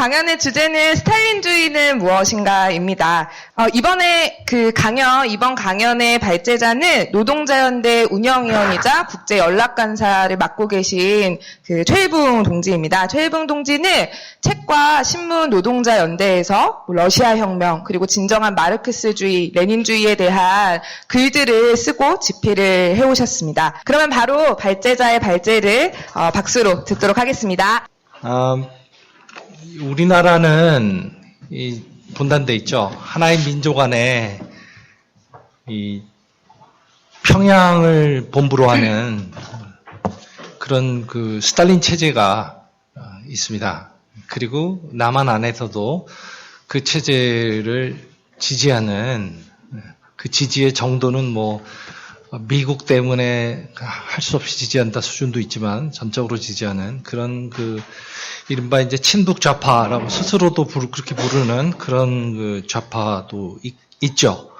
강연의 주제는 스탈린주의는 무엇인가입니다. 이번 강연의 발제자는 노동자연대 운영위원이자 국제연락간사를 맡고 계신 최일붕 동지입니다. 최일붕 동지는 책과 신문 노동자연대에서 러시아 혁명, 그리고 진정한 마르크스주의, 레닌주의에 대한 글들을 쓰고 집필을 해오셨습니다. 그러면 바로 발제자의 발제를 박수로 듣도록 하겠습니다. 우리나라는 분단돼 있죠. 하나의 민족 안에 평양을 본부로 하는 그런 스탈린 체제가 있습니다. 그리고 남한 안에서도 그 체제를 지지하는 그 지지의 정도는 미국 때문에 할 수 없이 지지한다 수준도 있지만 전적으로 지지하는 그런 이른바 이제 친북 좌파라고 스스로도 그렇게 부르는 그런 좌파도 있죠.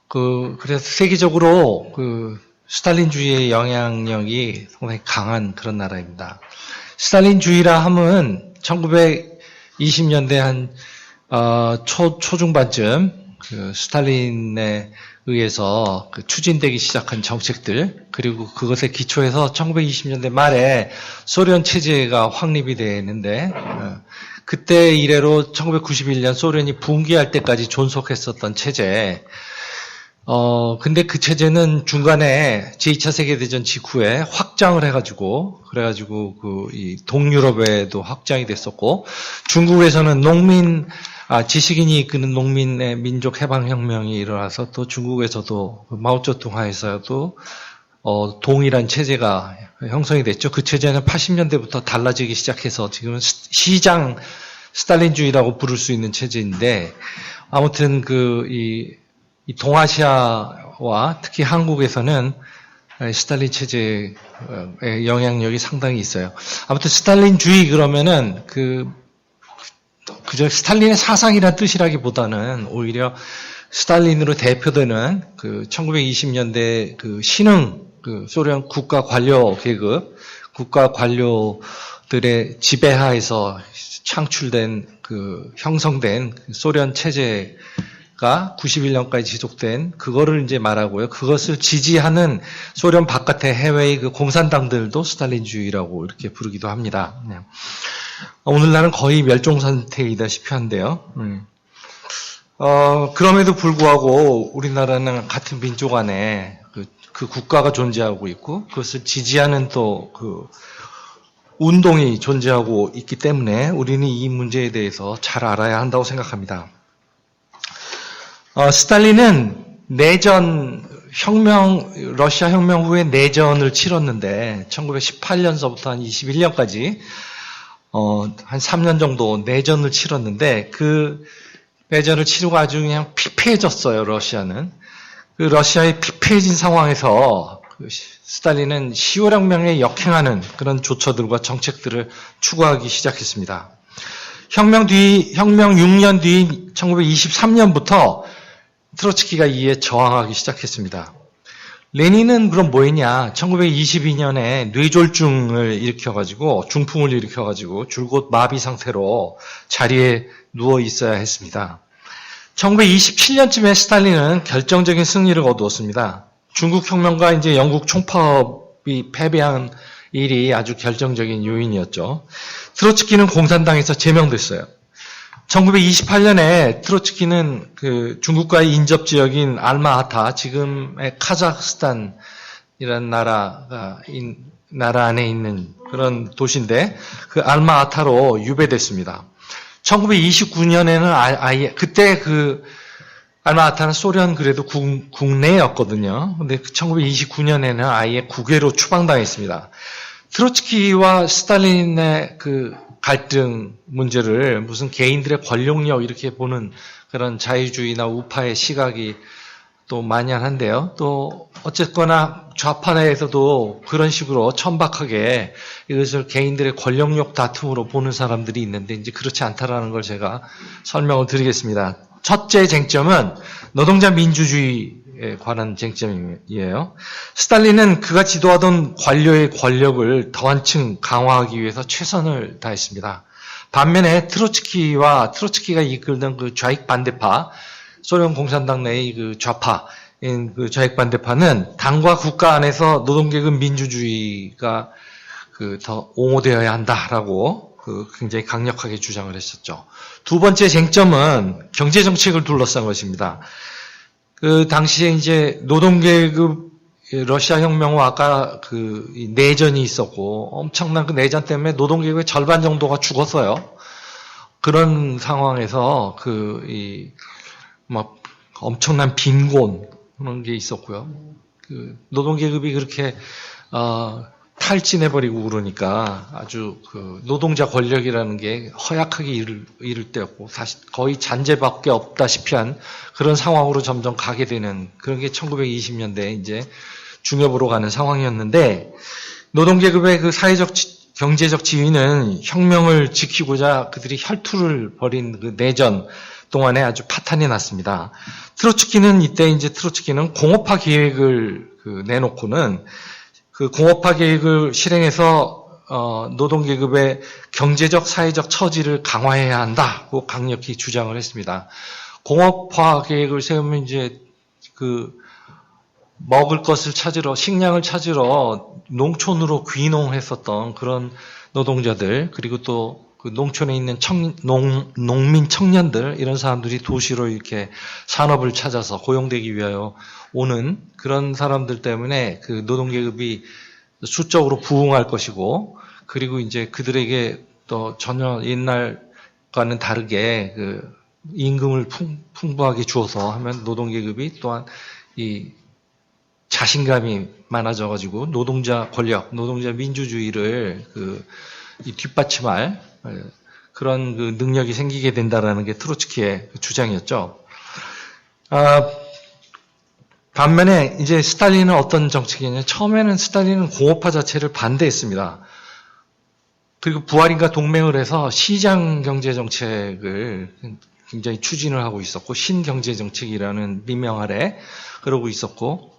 그래서 세계적으로 스탈린주의의 영향력이 상당히 강한 그런 나라입니다. 스탈린주의라 하면 1920년대 초중반쯤 스탈린에 의해서 추진되기 시작한 정책들, 그리고 그것에 기초해서 1920년대 말에 소련 체제가 확립이 되는데, 그때 이래로 1991년 소련이 붕괴할 때까지 존속했었던 체제. 근데 그 체제는 중간에 제2차 세계대전 직후에 확장을 해가지고, 이 동유럽에도 확장이 됐었고, 중국에서는 지식인이 이끄는 농민의 민족 해방혁명이 일어나서 또 중국에서도 마오쩌둥 하에서도 동일한 체제가 형성이 됐죠. 그 체제는 80년대부터 달라지기 시작해서 지금은 시장 스탈린주의라고 부를 수 있는 체제인데, 아무튼 이 동아시아와 특히 한국에서는 스탈린 체제의 영향력이 상당히 있어요. 아무튼 스탈린주의 그러면은 그저 스탈린의 사상이란 뜻이라기보다는 오히려 스탈린으로 대표되는 1920년대 신흥 소련 국가 관료 계급, 국가 관료들의 지배하에서 창출된 형성된 소련 체제가 91년까지 지속된 그거를 이제 말하고요. 그것을 지지하는 소련 바깥의 해외의 공산당들도 스탈린주의라고 이렇게 부르기도 합니다. 네. 오늘날은 거의 멸종 상태이다시피 한데요. 그럼에도 불구하고 우리나라는 같은 민족 안에 그 국가가 존재하고 있고 그것을 지지하는 또 운동이 존재하고 있기 때문에 우리는 이 문제에 대해서 잘 알아야 한다고 생각합니다. 스탈린은 러시아 혁명 후에 내전을 치렀는데 1918년서부터 한 21년까지 한 3년 정도 내전을 치렀는데 그 내전을 치르고 아주 그냥 피폐해졌어요, 러시아는. 러시아의 피폐해진 상황에서 스탈린은 10월 혁명에 역행하는 그런 조처들과 정책들을 추구하기 시작했습니다. 혁명 6년 뒤 1923년부터 트로츠키가 이에 저항하기 시작했습니다. 레닌은 그럼 뭐 했냐? 1922년에 뇌졸중을 중풍을 일으켜가지고 줄곧 마비 상태로 자리에 누워 있어야 했습니다. 1927년쯤에 스탈린은 결정적인 승리를 거두었습니다. 중국 혁명과 이제 영국 총파업이 패배한 일이 아주 결정적인 요인이었죠. 트로츠키는 공산당에서 제명됐어요. 1928년에 트로츠키는 중국과의 인접 지역인 알마아타, 지금의 카자흐스탄이라는 나라 안에 있는 그런 도시인데 그 알마아타로 유배됐습니다. 1929년에는 그때 알마아타는 소련 그래도 국내였거든요. 근데 1929년에는 아예 국외로 추방당했습니다. 트로츠키와 스탈린의 갈등 문제를 무슨 개인들의 권력력 이렇게 보는 그런 자유주의나 우파의 시각이 또 만연한데요. 또 어쨌거나 좌파 내에서도 그런 식으로 천박하게 이것을 개인들의 권력력 다툼으로 보는 사람들이 있는데 이제 그렇지 않다라는 걸 제가 설명을 드리겠습니다. 첫째 쟁점은 노동자 민주주의에 관한 쟁점이에요. 스탈린은 그가 지도하던 관료의 권력을 더 한층 강화하기 위해서 최선을 다했습니다. 반면에 트로츠키가 이끌던 그 좌익 반대파, 소련 공산당 내의 그 좌파인 그 좌익 반대파는 당과 국가 안에서 노동계급 민주주의가 그 더 옹호되어야 한다라고 그 굉장히 강력하게 주장을 했었죠. 두 번째 쟁점은 경제 정책을 둘러싼 것입니다. 그 당시에 이제 노동계급 러시아 혁명 후 아까 그 내전이 있었고 엄청난 그 내전 때문에 노동계급의 절반 정도가 죽었어요. 그런 상황에서 막 엄청난 빈곤 그런 게 있었고요. 그 노동계급이 그렇게 탈진해버리고 그러니까 아주 그 노동자 권력이라는 게 허약하게 이를 때였고 사실 거의 잔재밖에 없다시피 한 그런 상황으로 점점 가게 되는 그런 게 1920년대 이제 중엽으로 가는 상황이었는데 노동계급의 그 사회적 경제적 지위는 혁명을 지키고자 그들이 혈투를 벌인 그 내전 동안에 아주 파탄이 났습니다. 트로츠키는 공업화 계획을 내놓고는 그 공업화 계획을 실행해서 노동계급의 경제적 사회적 처지를 강화해야 한다고 강력히 주장을 했습니다. 공업화 계획을 세우면 이제 그 먹을 것을 찾으러 식량을 찾으러 농촌으로 귀농했었던 그런 노동자들 그리고 또 그 농촌에 있는 농민 청년들 이런 사람들이 도시로 이렇게 산업을 찾아서 고용되기 위하여 오는 그런 사람들 때문에 그 노동계급이 수적으로 부흥할 것이고 그리고 이제 그들에게 또 전혀 옛날과는 다르게 그 임금을 풍부하게 주어서 하면 노동계급이 또한 이 자신감이 많아져가지고 노동자 권력, 노동자 민주주의를 이 뒷받침할 그런 그 능력이 생기게 된다라는 게 트로츠키의 주장이었죠. 반면에 이제 스탈린은 어떤 정책이냐? 처음에는 스탈린은 공업화 자체를 반대했습니다. 그리고 부하린과 동맹을 해서 시장 경제 정책을 굉장히 추진을 하고 있었고 신경제 정책이라는 미명 아래 그러고 있었고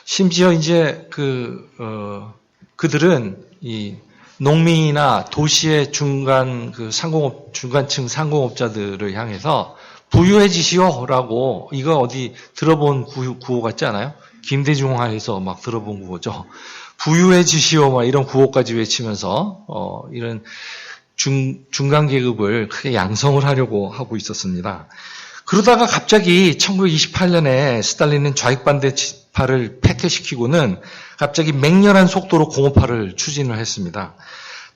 심지어 이제 그들은 이 농민이나 도시의 중간층 상공업자들을 향해서 부유해지시오라고 이거 어디 들어본 구호 같지 않아요? 김대중화에서 막 들어본 구호죠. 부유해지시오 막 이런 구호까지 외치면서 이런 중간 계급을 크게 양성을 하려고 하고 있었습니다. 그러다가 갑자기 1928년에 스탈린은 좌익 반대파를 폐퇴시키고는 갑자기 맹렬한 속도로 공업화를 추진을 했습니다.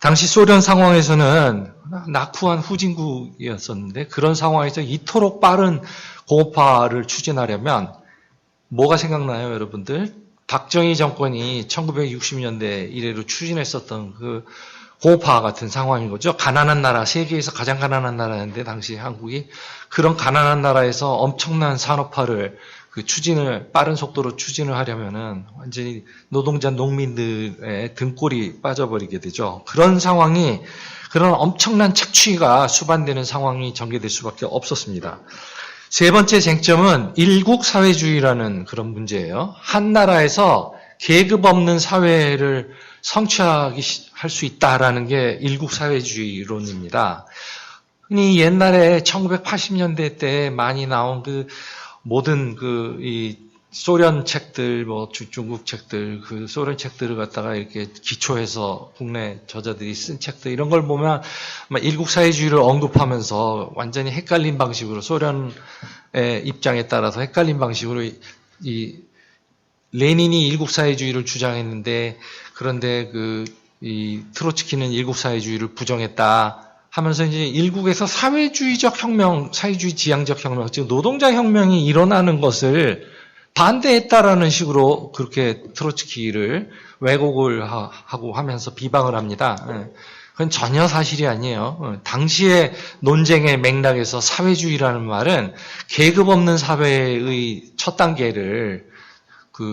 당시 소련 상황에서는 낙후한 후진국이었었는데 그런 상황에서 이토록 빠른 공업화를 추진하려면 뭐가 생각나요, 여러분들? 박정희 정권이 1960년대 이래로 추진했었던 그 공업화 같은 상황인 거죠. 가난한 나라, 세계에서 가장 가난한 나라였는데 당시 한국이 그런 가난한 나라에서 엄청난 산업화를 빠른 속도로 추진을 하려면은 완전히 노동자 농민들의 등골이 빠져버리게 되죠. 그런 엄청난 착취가 수반되는 상황이 전개될 수밖에 없었습니다. 세 번째 쟁점은 일국 사회주의라는 그런 문제예요. 한 나라에서 계급 없는 사회를 성취할 수 있다라는 게 일국 사회주의론입니다. 흔히 옛날에 1980년대 때 많이 나온 모든 이 소련 책들, 중국 책들, 소련 책들을 갖다가 이렇게 기초해서 국내 저자들이 쓴 책들, 이런 걸 보면 일국 사회주의를 언급하면서 완전히 헷갈린 방식으로 소련의 입장에 따라서 헷갈린 방식으로 레닌이 일국 사회주의를 주장했는데 그런데 이 트로츠키는 일국 사회주의를 부정했다. 하면서 이제 일국에서 사회주의적 혁명, 사회주의 지향적 혁명, 즉 노동자 혁명이 일어나는 것을 반대했다라는 식으로 그렇게 트로츠키를 왜곡을 하고 하면서 비방을 합니다. 그건 전혀 사실이 아니에요. 당시의 논쟁의 맥락에서 사회주의라는 말은 계급 없는 사회의 첫 단계를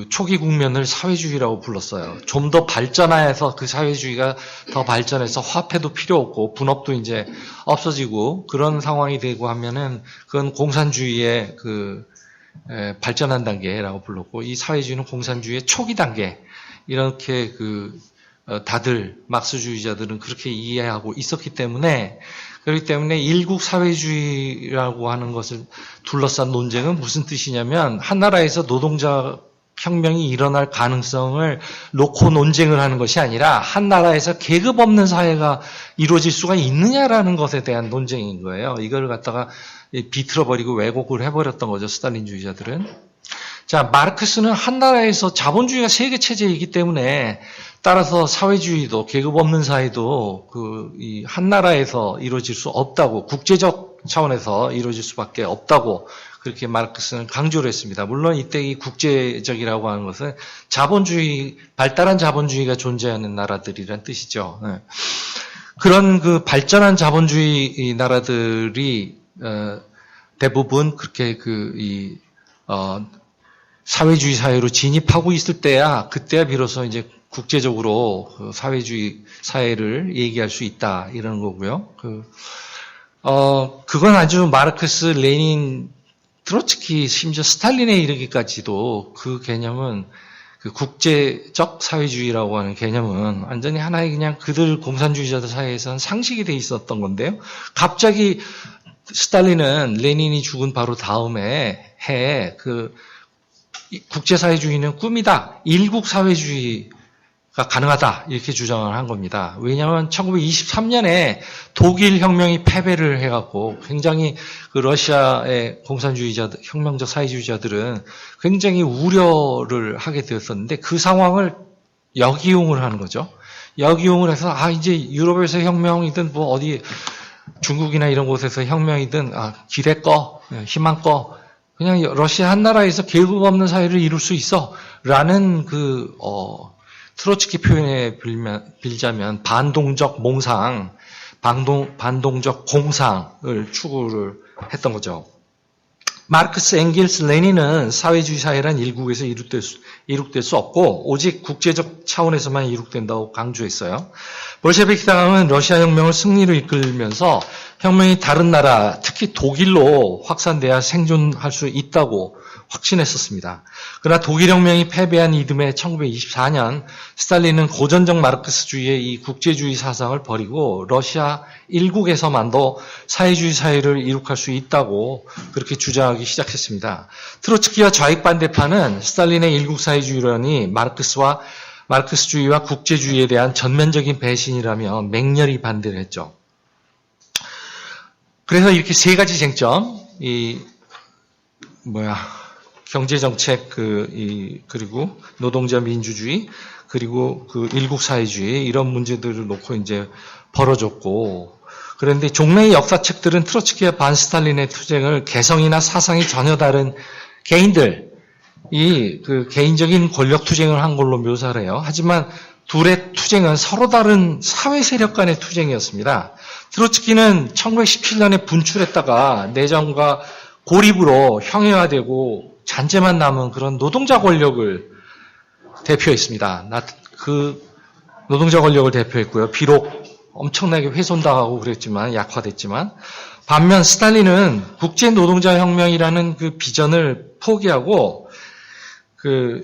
초기 국면을 사회주의라고 불렀어요. 좀 더 발전해서 그 사회주의가 더 발전해서 화폐도 필요 없고 분업도 이제 없어지고 그런 상황이 되고 하면은 그건 공산주의의 발전한 단계라고 불렀고 이 사회주의는 공산주의의 초기 단계 이렇게 다들 막스주의자들은 그렇게 이해하고 있었기 때문에 그렇기 때문에 일국 사회주의라고 하는 것을 둘러싼 논쟁은 무슨 뜻이냐면 한 나라에서 노동자 혁명이 일어날 가능성을 놓고 논쟁을 하는 것이 아니라 한 나라에서 계급 없는 사회가 이루어질 수가 있느냐라는 것에 대한 논쟁인 거예요. 이걸 갖다가 비틀어버리고 왜곡을 해버렸던 거죠. 스탈린주의자들은. 자, 마르크스는 한 나라에서 자본주의가 세계 체제이기 때문에 따라서 사회주의도 계급 없는 사회도 이 한 나라에서 이루어질 수 없다고 국제적 차원에서 이루어질 수밖에 없다고 그렇게 마르크스는 강조를 했습니다. 물론 이때 이 국제적이라고 하는 것은 자본주의 발달한 자본주의가 존재하는 나라들이란 뜻이죠. 네. 그런 그 발전한 자본주의 나라들이 대부분 그렇게 사회주의 사회로 진입하고 있을 때야 그때야 비로소 이제 국제적으로 그 사회주의 사회를 얘기할 수 있다 이러는 거고요. 그건 아주 마르크스, 레닌, 트로츠키, 심지어 스탈린에 이르기까지도 그 개념은 그 국제적 사회주의라고 하는 개념은 완전히 하나의 그냥 그들 공산주의자들 사이에서는 상식이 돼 있었던 건데요. 갑자기 스탈린은 레닌이 죽은 바로 다음에 해에 국제사회주의는 꿈이다. 일국 사회주의가 가능하다. 이렇게 주장을 한 겁니다. 왜냐하면 1923년에 독일 혁명이 패배를 해갖고 굉장히 그 러시아의 공산주의자들, 혁명적 사회주의자들은 굉장히 우려를 하게 되었었는데 그 상황을 역이용을 하는 거죠. 역이용을 해서 이제 유럽에서 혁명이든 뭐 어디 중국이나 이런 곳에서 혁명이든 기대 꺼, 희망 꺼 그냥 러시아 한 나라에서 계급 없는 사회를 이룰 수 있어. 라는 트로츠키 표현에 빌자면 반동적 몽상, 반동적 공상을 추구를 했던 거죠. 마르크스, 엥겔스, 레닌은 사회주의 사회란 일국에서 이룩될 수 없고 오직 국제적 차원에서만 이룩된다고 강조했어요. 볼셰비키 당은 러시아 혁명을 승리로 이끌면서 혁명이 다른 나라, 특히 독일로 확산돼야 생존할 수 있다고 확신했었습니다. 그러나 독일 혁명이 패배한 이듬해 1924년 스탈린은 고전적 마르크스주의의 이 국제주의 사상을 버리고 러시아 일국에서만도 사회주의 사회를 이룩할 수 있다고 그렇게 주장하기 시작했습니다. 트로츠키와 좌익 반대파는 스탈린의 일국 사회주의론이 마르크스주의와 국제주의에 대한 전면적인 배신이라며 맹렬히 반대를 했죠. 그래서 이렇게 세 가지 쟁점, 경제정책, 그리고 노동자 민주주의, 그리고 일국 사회주의, 이런 문제들을 놓고 이제 벌어졌고, 그런데 종래의 역사책들은 트로츠키와 반스탈린의 투쟁을 개성이나 사상이 전혀 다른 개인들이 개인적인 권력 투쟁을 한 걸로 묘사를 해요. 하지만 둘의 투쟁은 서로 다른 사회 세력 간의 투쟁이었습니다. 트로츠키는 1917년에 분출했다가 내전과 고립으로 형해화되고 잔재만 남은 그런 노동자 권력을 대표했습니다. 그 노동자 권력을 대표했고요. 비록 엄청나게 훼손당하고 그랬지만 약화됐지만 반면 스탈린은 국제 노동자 혁명이라는 그 비전을 포기하고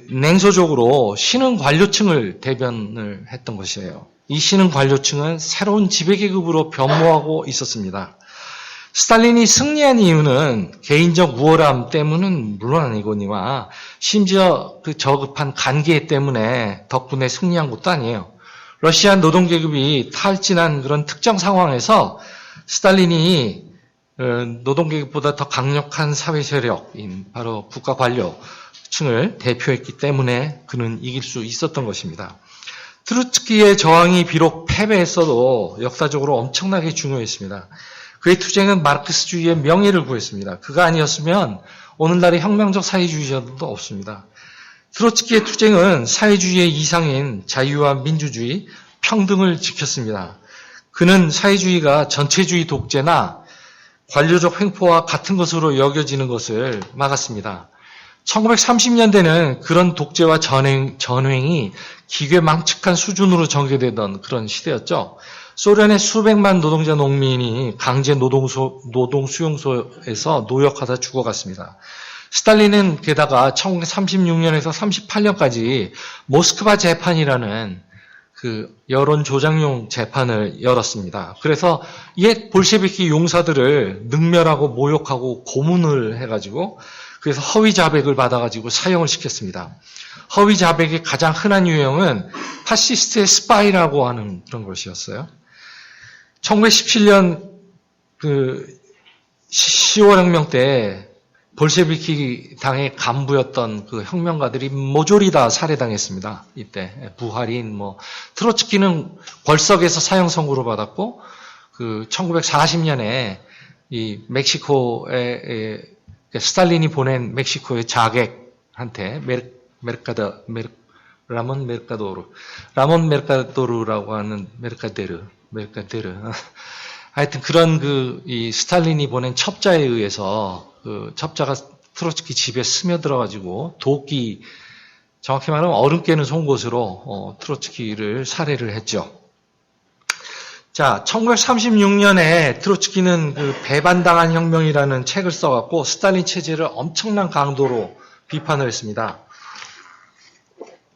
냉소적으로 신흥 관료층을 대변을 했던 것이에요. 이 신흥 관료층은 새로운 지배계급으로 변모하고 있었습니다. 스탈린이 승리한 이유는 개인적 우월함 때문은 물론 아니거니와 심지어 그 저급한 간계 때문에 덕분에 승리한 것도 아니에요. 러시아 노동계급이 탈진한 그런 특정 상황에서 스탈린이 노동계급보다 더 강력한 사회 세력인 바로 국가 관료층을 대표했기 때문에 그는 이길 수 있었던 것입니다. 트로츠키의 저항이 비록 패배했어도 역사적으로 엄청나게 중요했습니다. 그의 투쟁은 마르크스주의의 명예를 구했습니다. 그가 아니었으면 오늘날의 혁명적 사회주의자들도 없습니다. 트로츠키의 투쟁은 사회주의의 이상인 자유와 민주주의, 평등을 지켰습니다. 그는 사회주의가 전체주의 독재나 관료적 횡포와 같은 것으로 여겨지는 것을 막았습니다. 1930년대는 그런 독재와 전횡이 기괴망측한 수준으로 전개되던 그런 시대였죠. 소련의 수백만 노동자 농민이 강제 노동 수용소에서 노역하다 죽어갔습니다. 스탈린은 게다가 1936년에서 38년까지 모스크바 재판이라는 그 여론 조작용 재판을 열었습니다. 그래서 옛 볼셰비키 용사들을 능멸하고 모욕하고 고문을 해가지고 그래서 허위 자백을 받아가지고 사형을 시켰습니다. 허위 자백의 가장 흔한 유형은 파시스트의 스파이라고 하는 그런 것이었어요. 1917년 그 10월 혁명 때 볼셰비키 당의 간부였던 그 혁명가들이 모조리 다 살해당했습니다. 이때 부하린 뭐 트로츠키는 벌석에서 사형 선고를 받았고 그 1940년에 이 멕시코에 스탈린이 보낸 멕시코의 자객한테 라몬 메르카도르라고 하는 메르카데르 하여튼 그런 이 스탈린이 보낸 첩자에 의해서 그 첩자가 트로츠키 집에 스며들어가지고 도끼, 정확히 말하면 얼음 깨는 송곳으로 트로츠키를 살해를 했죠. 자, 1936년에 트로츠키는 그 배반당한 혁명이라는 책을 써갖고 스탈린 체제를 엄청난 강도로 비판을 했습니다.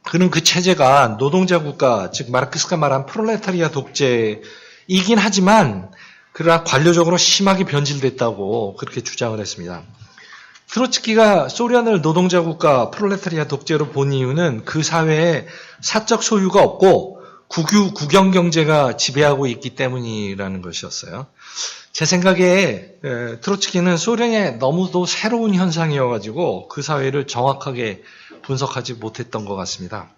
그는 그 체제가 노동자 국가, 즉 마르크스가 말한 프롤레타리아 독재이긴 하지만 그러나 관료적으로 심하게 변질됐다고 그렇게 주장을 했습니다. 트로츠키가 소련을 노동자 국가 프롤레타리아 독재로 본 이유는 그 사회에 사적 소유가 없고 국영 경제가 지배하고 있기 때문이라는 것이었어요. 제 생각에 트로츠키는 소련의 너무도 새로운 현상이어가지고 그 사회를 정확하게 분석하지 못했던 것 같습니다.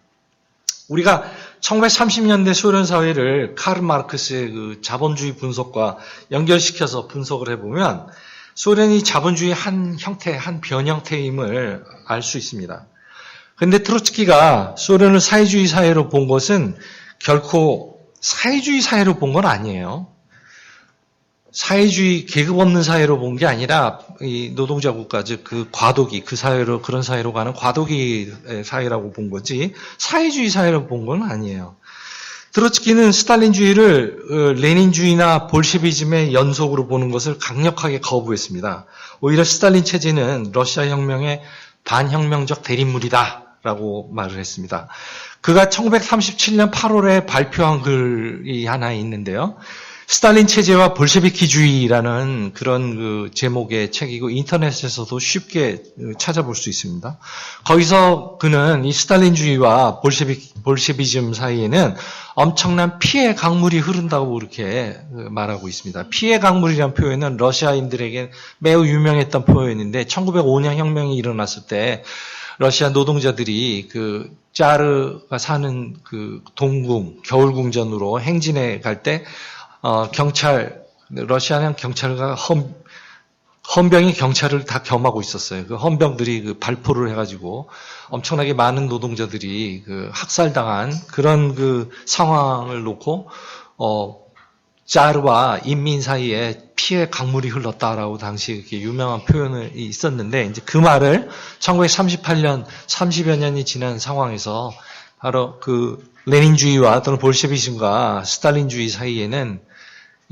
우리가 1930년대 소련 사회를 카르 마르크스의 그 자본주의 분석과 연결시켜서 분석을 해보면 소련이 자본주의 한 형태, 한 변형태임을 알 수 있습니다. 그런데 트로츠키가 소련을 사회주의 사회로 본 것은 결코 사회주의 사회로 본 건 아니에요. 사회주의 계급 없는 사회로 본 게 아니라 이 노동자 국가 즉 그 과도기 그 사회로 그런 사회로 가는 과도기 사회라고 본 거지 사회주의 사회로 본 건 아니에요. 트로츠키는 스탈린주의를 레닌주의나 볼셰비즘의 연속으로 보는 것을 강력하게 거부했습니다. 오히려 스탈린 체제는 러시아 혁명의 반혁명적 대립물이다라고 말을 했습니다. 그가 1937년 8월에 발표한 글이 하나 있는데요. 스탈린 체제와 볼셰비키주의라는 그런 그 제목의 책이고 인터넷에서도 쉽게 찾아볼 수 있습니다. 거기서 그는 이 스탈린주의와 볼셰비즘 사이에는 엄청난 피해 강물이 흐른다고 그렇게 말하고 있습니다. 피해 강물이라는 표현은 러시아인들에게 매우 유명했던 표현인데 1905년 혁명이 일어났을 때 러시아 노동자들이 그 짜르가 사는 그 동궁 겨울궁전으로 행진해 갈 때 러시아는 경찰과 헌병이 경찰을 다 겸하고 있었어요. 그 헌병들이 그 발포를 해가지고 엄청나게 많은 노동자들이 그 학살당한 그런 그 상황을 놓고, 짜르와 인민 사이에 피해 강물이 흘렀다라고 당시 이렇게 유명한 표현이 있었는데, 이제 그 말을 1938년 30여 년이 지난 상황에서 바로 그 레닌주의와 또는 볼셰비즘과 스탈린주의 사이에는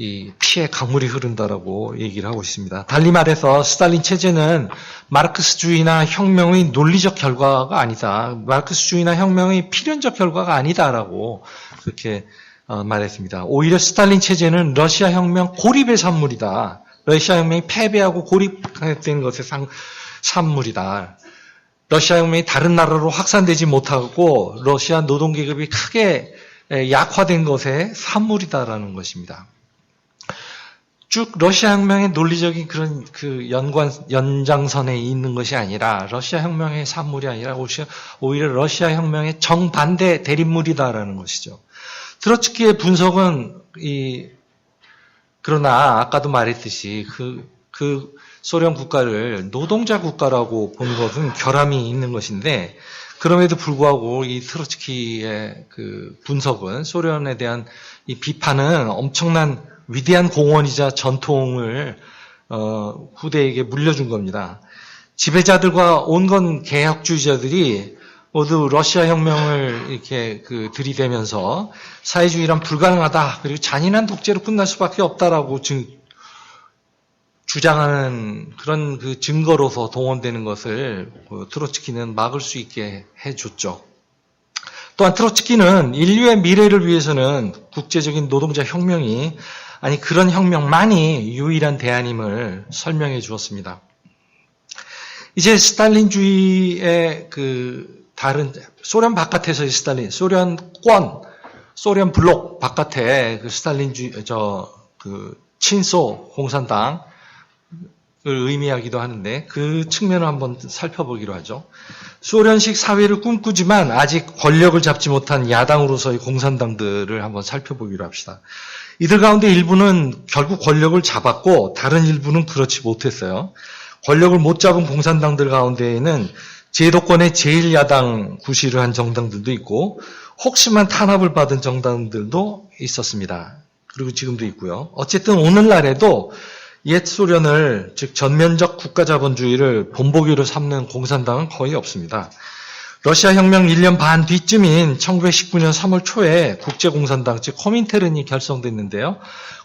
이 피해 강물이 흐른다라고 얘기를 하고 있습니다. 달리 말해서 스탈린 체제는 마르크스주의나 혁명의 논리적 결과가 아니다. 마르크스주의나 혁명의 필연적 결과가 아니다라고 그렇게 말했습니다. 오히려 스탈린 체제는 러시아 혁명 고립의 산물이다. 러시아 혁명이 패배하고 고립된 것의 산물이다. 러시아 혁명이 다른 나라로 확산되지 못하고 러시아 노동계급이 크게 약화된 것의 산물이다라는 것입니다. 쭉 러시아 혁명의 논리적인 그런 그 연장선에 있는 것이 아니라 러시아 혁명의 산물이 아니라 오히려 러시아 혁명의 정반대 대립물이다라는 것이죠. 트로츠키의 분석은 그러나 아까도 말했듯이 그 소련 국가를 노동자 국가라고 보는 것은 결함이 있는 것인데 그럼에도 불구하고 이 트로츠키의 그 분석은 소련에 대한 이 비판은 엄청난 위대한 공헌이자 전통을 후대에게 물려준 겁니다. 지배자들과 온건 개혁주의자들이 모두 러시아 혁명을 이렇게 들이대면서 사회주의란 불가능하다 그리고 잔인한 독재로 끝날 수밖에 없다라고 주장하는 그런 그 증거로서 동원되는 것을 트로츠키는 막을 수 있게 해줬죠. 또한 트로츠키는 인류의 미래를 위해서는 국제적인 노동자 혁명이 아니 그런 혁명만이 유일한 대안임을 설명해 주었습니다. 이제 스탈린주의의 그 다른 소련 바깥에서의 스탈린, 소련권, 소련 블록 바깥에 그 스탈린주의 그 친소 공산당을 의미하기도 하는데 그 측면을 한번 살펴보기로 하죠. 소련식 사회를 꿈꾸지만 아직 권력을 잡지 못한 야당으로서의 공산당들을 한번 살펴보기로 합시다. 이들 가운데 일부는 결국 권력을 잡았고 다른 일부는 그렇지 못했어요. 권력을 못 잡은 공산당들 가운데에는 제도권의 제1야당 구실을 한 정당들도 있고 혹시만 탄압을 받은 정당들도 있었습니다. 그리고 지금도 있고요. 어쨌든 오늘날에도 옛 소련을 즉 전면적 국가자본주의를 본보기로 삼는 공산당은 거의 없습니다. 러시아 혁명 1년 반 뒤쯤인 1919년 3월 초에 국제공산당 즉 코민테른이 결성됐는데요.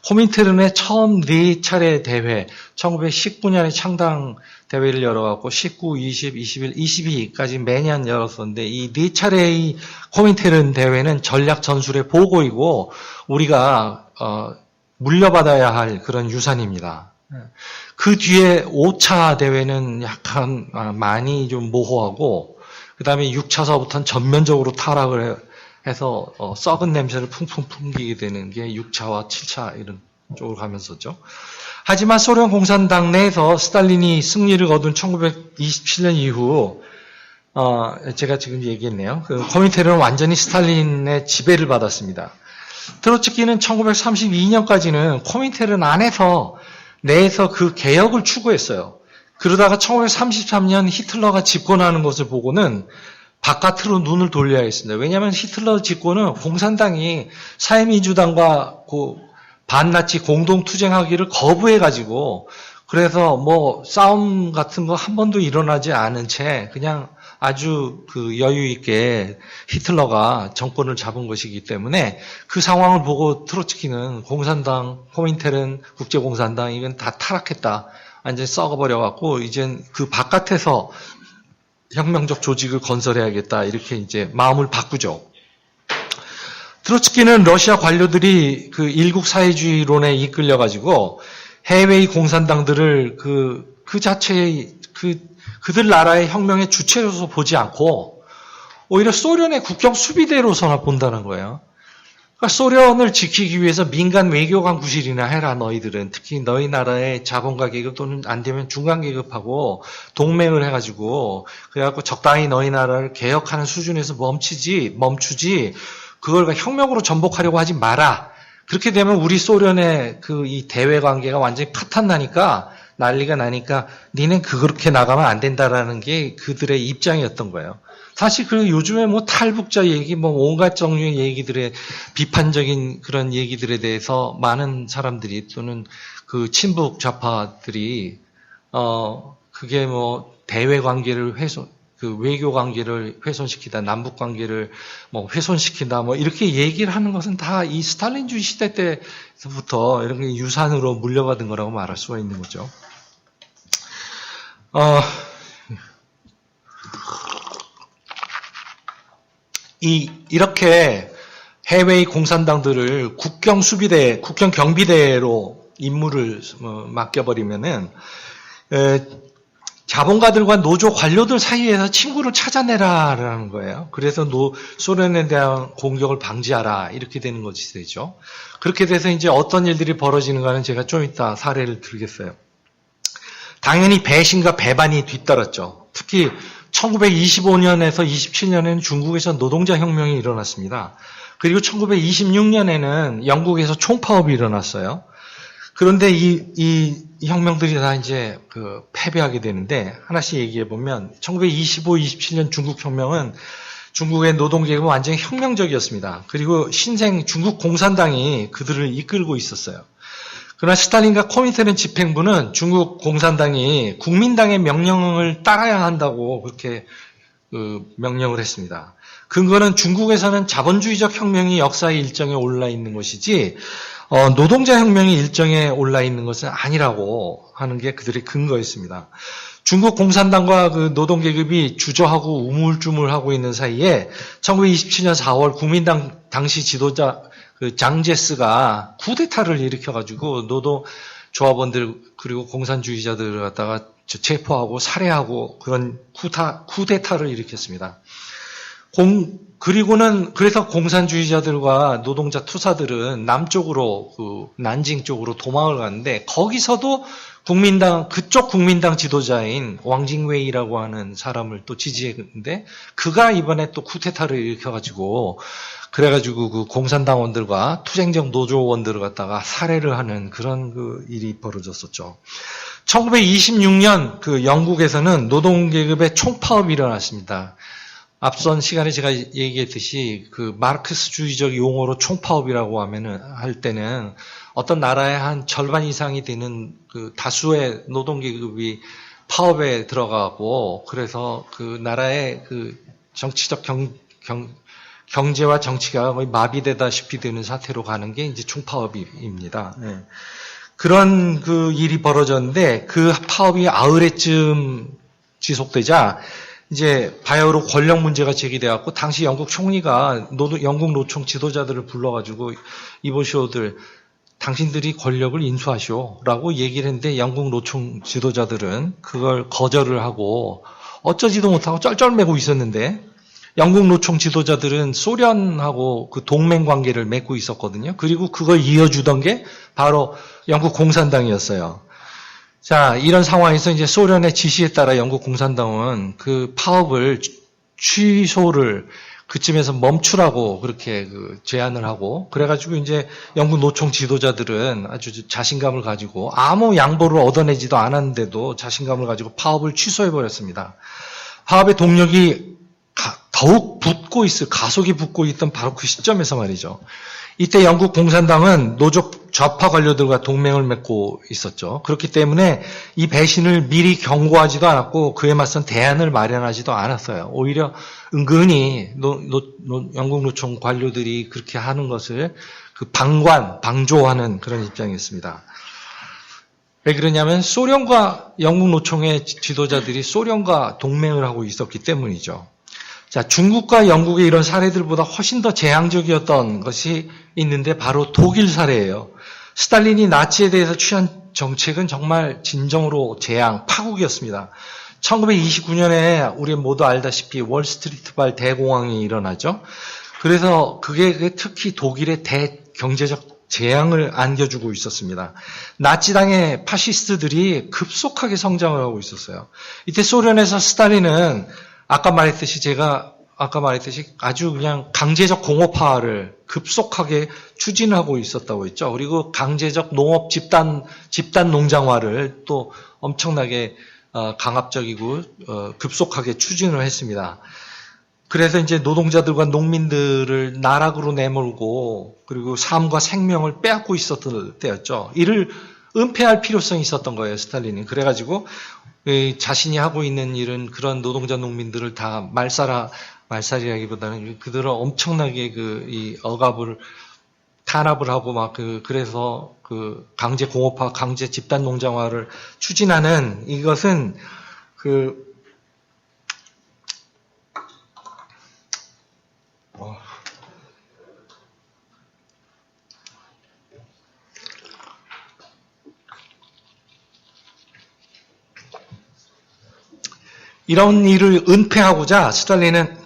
코민테른의 처음 4차례 대회 1919년에 창당 대회를 열어갖고 19, 20, 21, 22까지 매년 열었었는데 이 4차례의 코민테른 대회는 전략 전술의 보고이고 우리가 물려받아야 할 그런 유산입니다. 그 뒤에 5차 대회는 약간 많이 좀 모호하고 그 다음에 6차서부터는 전면적으로 타락을 해서 썩은 냄새를 풍풍 풍기게 되는 게 6차와 7차 이런 쪽으로 가면서죠. 하지만 소련 공산당 내에서 스탈린이 승리를 거둔 1927년 이후 제가 지금 얘기했네요. 그 코민테른은 완전히 스탈린의 지배를 받았습니다. 트로츠키는 1932년까지는 코민테른 내에서 그 개혁을 추구했어요. 그러다가 1933년 히틀러가 집권하는 것을 보고는 바깥으로 눈을 돌려야 했습니다. 왜냐하면 히틀러 집권은 공산당이 사회민주당과 반나치 공동투쟁하기를 거부해가지고 그래서 뭐 싸움 같은 거 한 번도 일어나지 않은 채 그냥 아주 그 여유 있게 히틀러가 정권을 잡은 것이기 때문에 그 상황을 보고 트로츠키는 공산당, 코민테른, 국제공산당 이건 다 타락했다. 완전히 썩어버려갖고 이젠 그 바깥에서 혁명적 조직을 건설해야겠다. 이렇게 이제 마음을 바꾸죠. 트로츠키는 러시아 관료들이 그 일국 사회주의론에 이끌려가지고 해외의 공산당들을 그 자체의 그들 나라의 혁명의 주체로서 보지 않고 오히려 소련의 국경 수비대로서나 본다는 거예요. 그러니까 소련을 지키기 위해서 민간 외교관 구실이나 해라 너희들은. 특히 너희 나라의 자본가 계급 또는 안 되면 중간 계급하고 동맹을 해가지고 그래갖고 적당히 너희 나라를 개혁하는 수준에서 멈추지 그걸 혁명으로 전복하려고 하지 마라. 그렇게 되면 우리 소련의 이 대외 관계가 완전히 파탄 나니까 난리가 나니까 니는 그렇게 나가면 안 된다라는 게 그들의 입장이었던 거예요. 사실 요즘에 뭐 탈북자 얘기, 뭐 온갖 종류의 얘기들의 비판적인 그런 얘기들에 대해서 많은 사람들이 또는 그 친북 좌파들이 그게 뭐 대외 관계를 외교 관계를 훼손시키다, 남북 관계를 뭐 훼손시킨다, 뭐 이렇게 얘기를 하는 것은 다 이 스탈린주의 시대 때부터 이런 게 유산으로 물려받은 거라고 말할 수가 있는 거죠. 이렇게 해외의 공산당들을 국경 경비대로 임무를 맡겨버리면은, 자본가들과 노조 관료들 사이에서 친구를 찾아내라라는 거예요. 그래서 소련에 대한 공격을 방지하라. 이렇게 되는 것이 되죠. 그렇게 돼서 이제 어떤 일들이 벌어지는가는 제가 좀 이따 사례를 들겠어요. 당연히 배신과 배반이 뒤따랐죠. 특히 1925년에서 27년에는 중국에서 노동자 혁명이 일어났습니다. 그리고 1926년에는 영국에서 총파업이 일어났어요. 그런데 이 혁명들이 다 이제 패배하게 되는데 하나씩 얘기해 보면 1925, 27년 중국 혁명은 중국의 노동계급은 완전히 혁명적이었습니다. 그리고 신생 중국 공산당이 그들을 이끌고 있었어요. 그러나 스탈린과 코민테른 집행부는 중국 공산당이 국민당의 명령을 따라야 한다고 그렇게 명령을 했습니다. 근거는 중국에서는 자본주의적 혁명이 역사의 일정에 올라 있는 것이지 노동자 혁명이 일정에 올라 있는 것은 아니라고 하는 게 그들의 근거였습니다. 중국 공산당과 그 노동계급이 주저하고 우물쭈물하고 있는 사이에 1927년 4월 국민당 당시 지도자 그 장제스가 쿠데타를 일으켜가지고 노동조합원들 그리고 공산주의자들을 갖다가 체포하고 살해하고 그런 쿠데타를 일으켰습니다. 그래서 공산주의자들과 노동자 투사들은 남쪽으로, 난징 쪽으로 도망을 갔는데, 거기서도 그쪽 국민당 지도자인 왕징웨이라고 하는 사람을 또 지지했는데, 그가 이번에 또 쿠데타를 일으켜가지고, 그래가지고 그 공산당원들과 투쟁적 노조원들을 갖다가 살해를 하는 그런 그 일이 벌어졌었죠. 1926년 그 영국에서는 노동계급의 총파업이 일어났습니다. 앞선 시간에 제가 얘기했듯이 그 마르크스주의적 용어로 총파업이라고 할 때는 어떤 나라의 한 절반 이상이 되는 그 다수의 노동계급이 파업에 들어가고 그래서 그 나라의 그 정치적 경제와 정치가 거의 마비되다시피 되는 사태로 가는 게 이제 총파업입니다. 네. 그런 그 일이 벌어졌는데 그 파업이 아흘에쯤 지속되자 이제 바야흐로 권력 문제가 제기되었고 당시 영국 총리가 영국 노총 지도자들을 불러가지고 이보시오들 당신들이 권력을 인수하시오라고 얘기를 했는데 영국 노총 지도자들은 그걸 거절을 하고 어쩌지도 못하고 쩔쩔매고 있었는데 영국 노총 지도자들은 소련하고 그 동맹 관계를 맺고 있었거든요. 그리고 그걸 이어주던 게 바로 영국 공산당이었어요. 자, 이런 상황에서 이제 소련의 지시에 따라 영국 공산당은 그 파업을 취소를 그쯤에서 멈추라고 그렇게 그 제안을 하고 그래가지고 이제 영국 노총 지도자들은 아주 자신감을 가지고 아무 양보를 얻어내지도 않았는데도 자신감을 가지고 파업을 취소해버렸습니다. 파업의 동력이 더욱 가속이 붙고 있던 바로 그 시점에서 말이죠. 이때 영국 공산당은 노조 좌파 관료들과 동맹을 맺고 있었죠. 그렇기 때문에 이 배신을 미리 경고하지도 않았고 그에 맞선 대안을 마련하지도 않았어요. 오히려 은근히 영국 노총 관료들이 그렇게 하는 것을 그 방조하는 그런 입장이었습니다. 왜 그러냐면 소련과 영국 노총의 지도자들이 소련과 동맹을 하고 있었기 때문이죠. 자, 중국과 영국의 이런 사례들보다 훨씬 더 재앙적이었던 것이 있는데 바로 독일 사례예요. 스탈린이 나치에 대해서 취한 정책은 정말 진정으로 파국이었습니다. 1929년에 우리 모두 알다시피 월스트리트발 대공황이 일어나죠. 그래서 그게 특히 독일의 대경제적 재앙을 안겨주고 있었습니다. 나치당의 파시스트들이 급속하게 성장을 하고 있었어요. 이때 소련에서 스탈린은 아까 말했듯이 아주 그냥 강제적 공업화를 급속하게 추진하고 있었다고 했죠. 그리고 강제적 농업 집단 농장화를 또 엄청나게 강압적이고 급속하게 추진을 했습니다. 그래서 이제 노동자들과 농민들을 나락으로 내몰고 그리고 삶과 생명을 빼앗고 있었던 때였죠. 이를 은폐할 필요성이 있었던 거예요, 스탈린이. 그래가지고 자신이 하고 있는 일은 그런 노동자 농민들을 다 말살이라기보다는 그들을 엄청나게 탄압을 하고 그래서 강제 공업화, 강제 집단 농장화를 추진하는 이것은 이런 일을 은폐하고자 스탈린은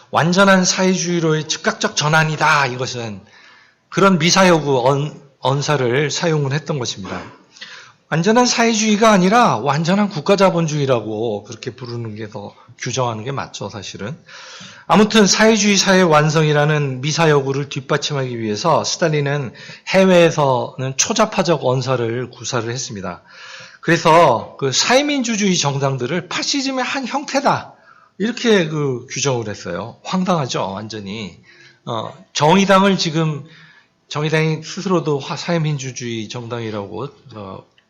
완전한 사회주의로의 즉각적 전환이다. 이것은 그런 미사여구 언사를 사용을 했던 것입니다. 완전한 사회주의가 아니라 완전한 국가자본주의라고 그렇게 부르는 게 더 규정하는 게 맞죠, 사실은. 아무튼 사회주의 사회 완성이라는 미사여구를 뒷받침하기 위해서 스탈린은 해외에서는 초자파적 언사를 구사를 했습니다. 그래서 그 사회민주주의 정당들을 파시즘의 한 형태다. 이렇게 규정을 했어요. 황당하죠, 완전히. 정의당이 스스로도 사회민주주의 정당이라고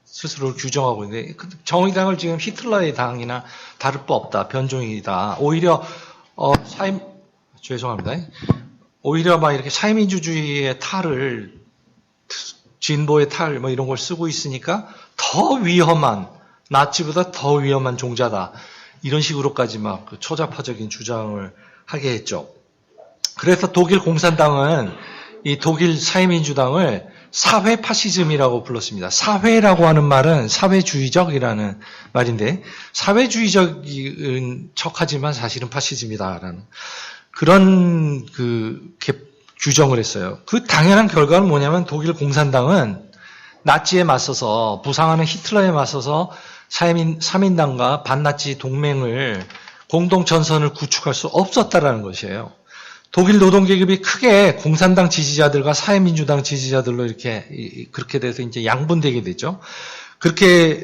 스스로를 규정하고 있는데 정의당을 지금 히틀러의 당이나 다를 바 없다. 변종이다. 오히려 죄송합니다. 오히려 이렇게 사회민주주의의 탈을 진보의 탈 이런 걸 쓰고 있으니까 더 위험한 나치보다 더 위험한 종자다. 이런 식으로까지 막 초자파적인 주장을 하게 했죠. 그래서 독일 공산당은 이 독일 사회민주당을 사회 파시즘이라고 불렀습니다. 사회라고 하는 말은 사회주의적이라는 말인데 사회주의적인 척하지만 사실은 파시즘이다라는 그런 규정을 했어요. 그 당연한 결과는 뭐냐면 독일 공산당은 나치에 맞서서 부상하는 히틀러에 맞서서 사민당과 반나치 동맹을 공동 전선을 구축할 수 없었다라는 것이에요. 독일 노동계급이 크게 공산당 지지자들과 사회민주당 지지자들로 그렇게 돼서 이제 양분되게 되죠. 그렇게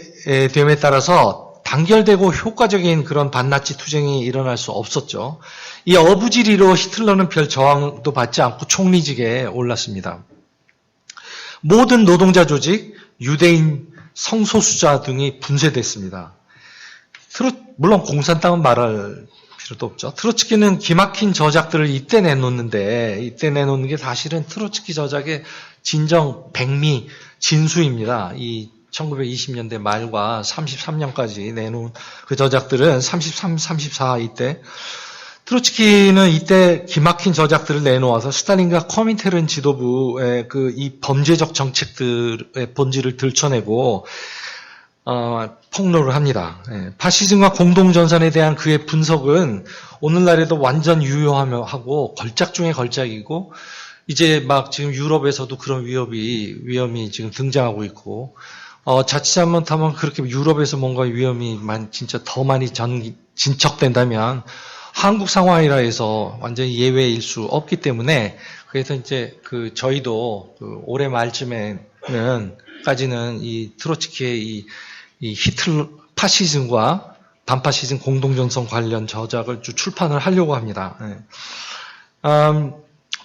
됨에 따라서 단결되고 효과적인 그런 반나치 투쟁이 일어날 수 없었죠. 이 어부지리로 히틀러는 별 저항도 받지 않고 총리직에 올랐습니다. 모든 노동자 조직, 유대인, 성소수자 등이 분쇄됐습니다. 물론 공산당은 말할 필요도 없죠. 트로츠키는 기막힌 저작들을 이때 내놓는 게 사실은 트로츠키 저작의 진정 백미 진수입니다. 이 1920년대 말과 33년까지 내놓은 그 저작들은 33, 34 이때 트로츠키는 이때 기막힌 저작들을 내놓아서 스탈린과 코민테른 지도부의 이 범죄적 정책들의 본질을 들춰내고 폭로를 합니다. 파시즘과 공동전선에 대한 그의 분석은 오늘날에도 완전 유효하고 걸작 중의 걸작이고 이제 막 지금 유럽에서도 그런 위험이 지금 등장하고 있고 자칫 잘못하면 그렇게 유럽에서 뭔가 위험이 진짜 더 많이 진척된다면 한국 상황이라 해서 완전히 예외일 수 없기 때문에 그래서 이제 저희도 올해 말쯤에는까지는 이 트로츠키의 이 히틀러 파시즘과 반파시즘 공동전선 관련 저작을 출판을 하려고 합니다.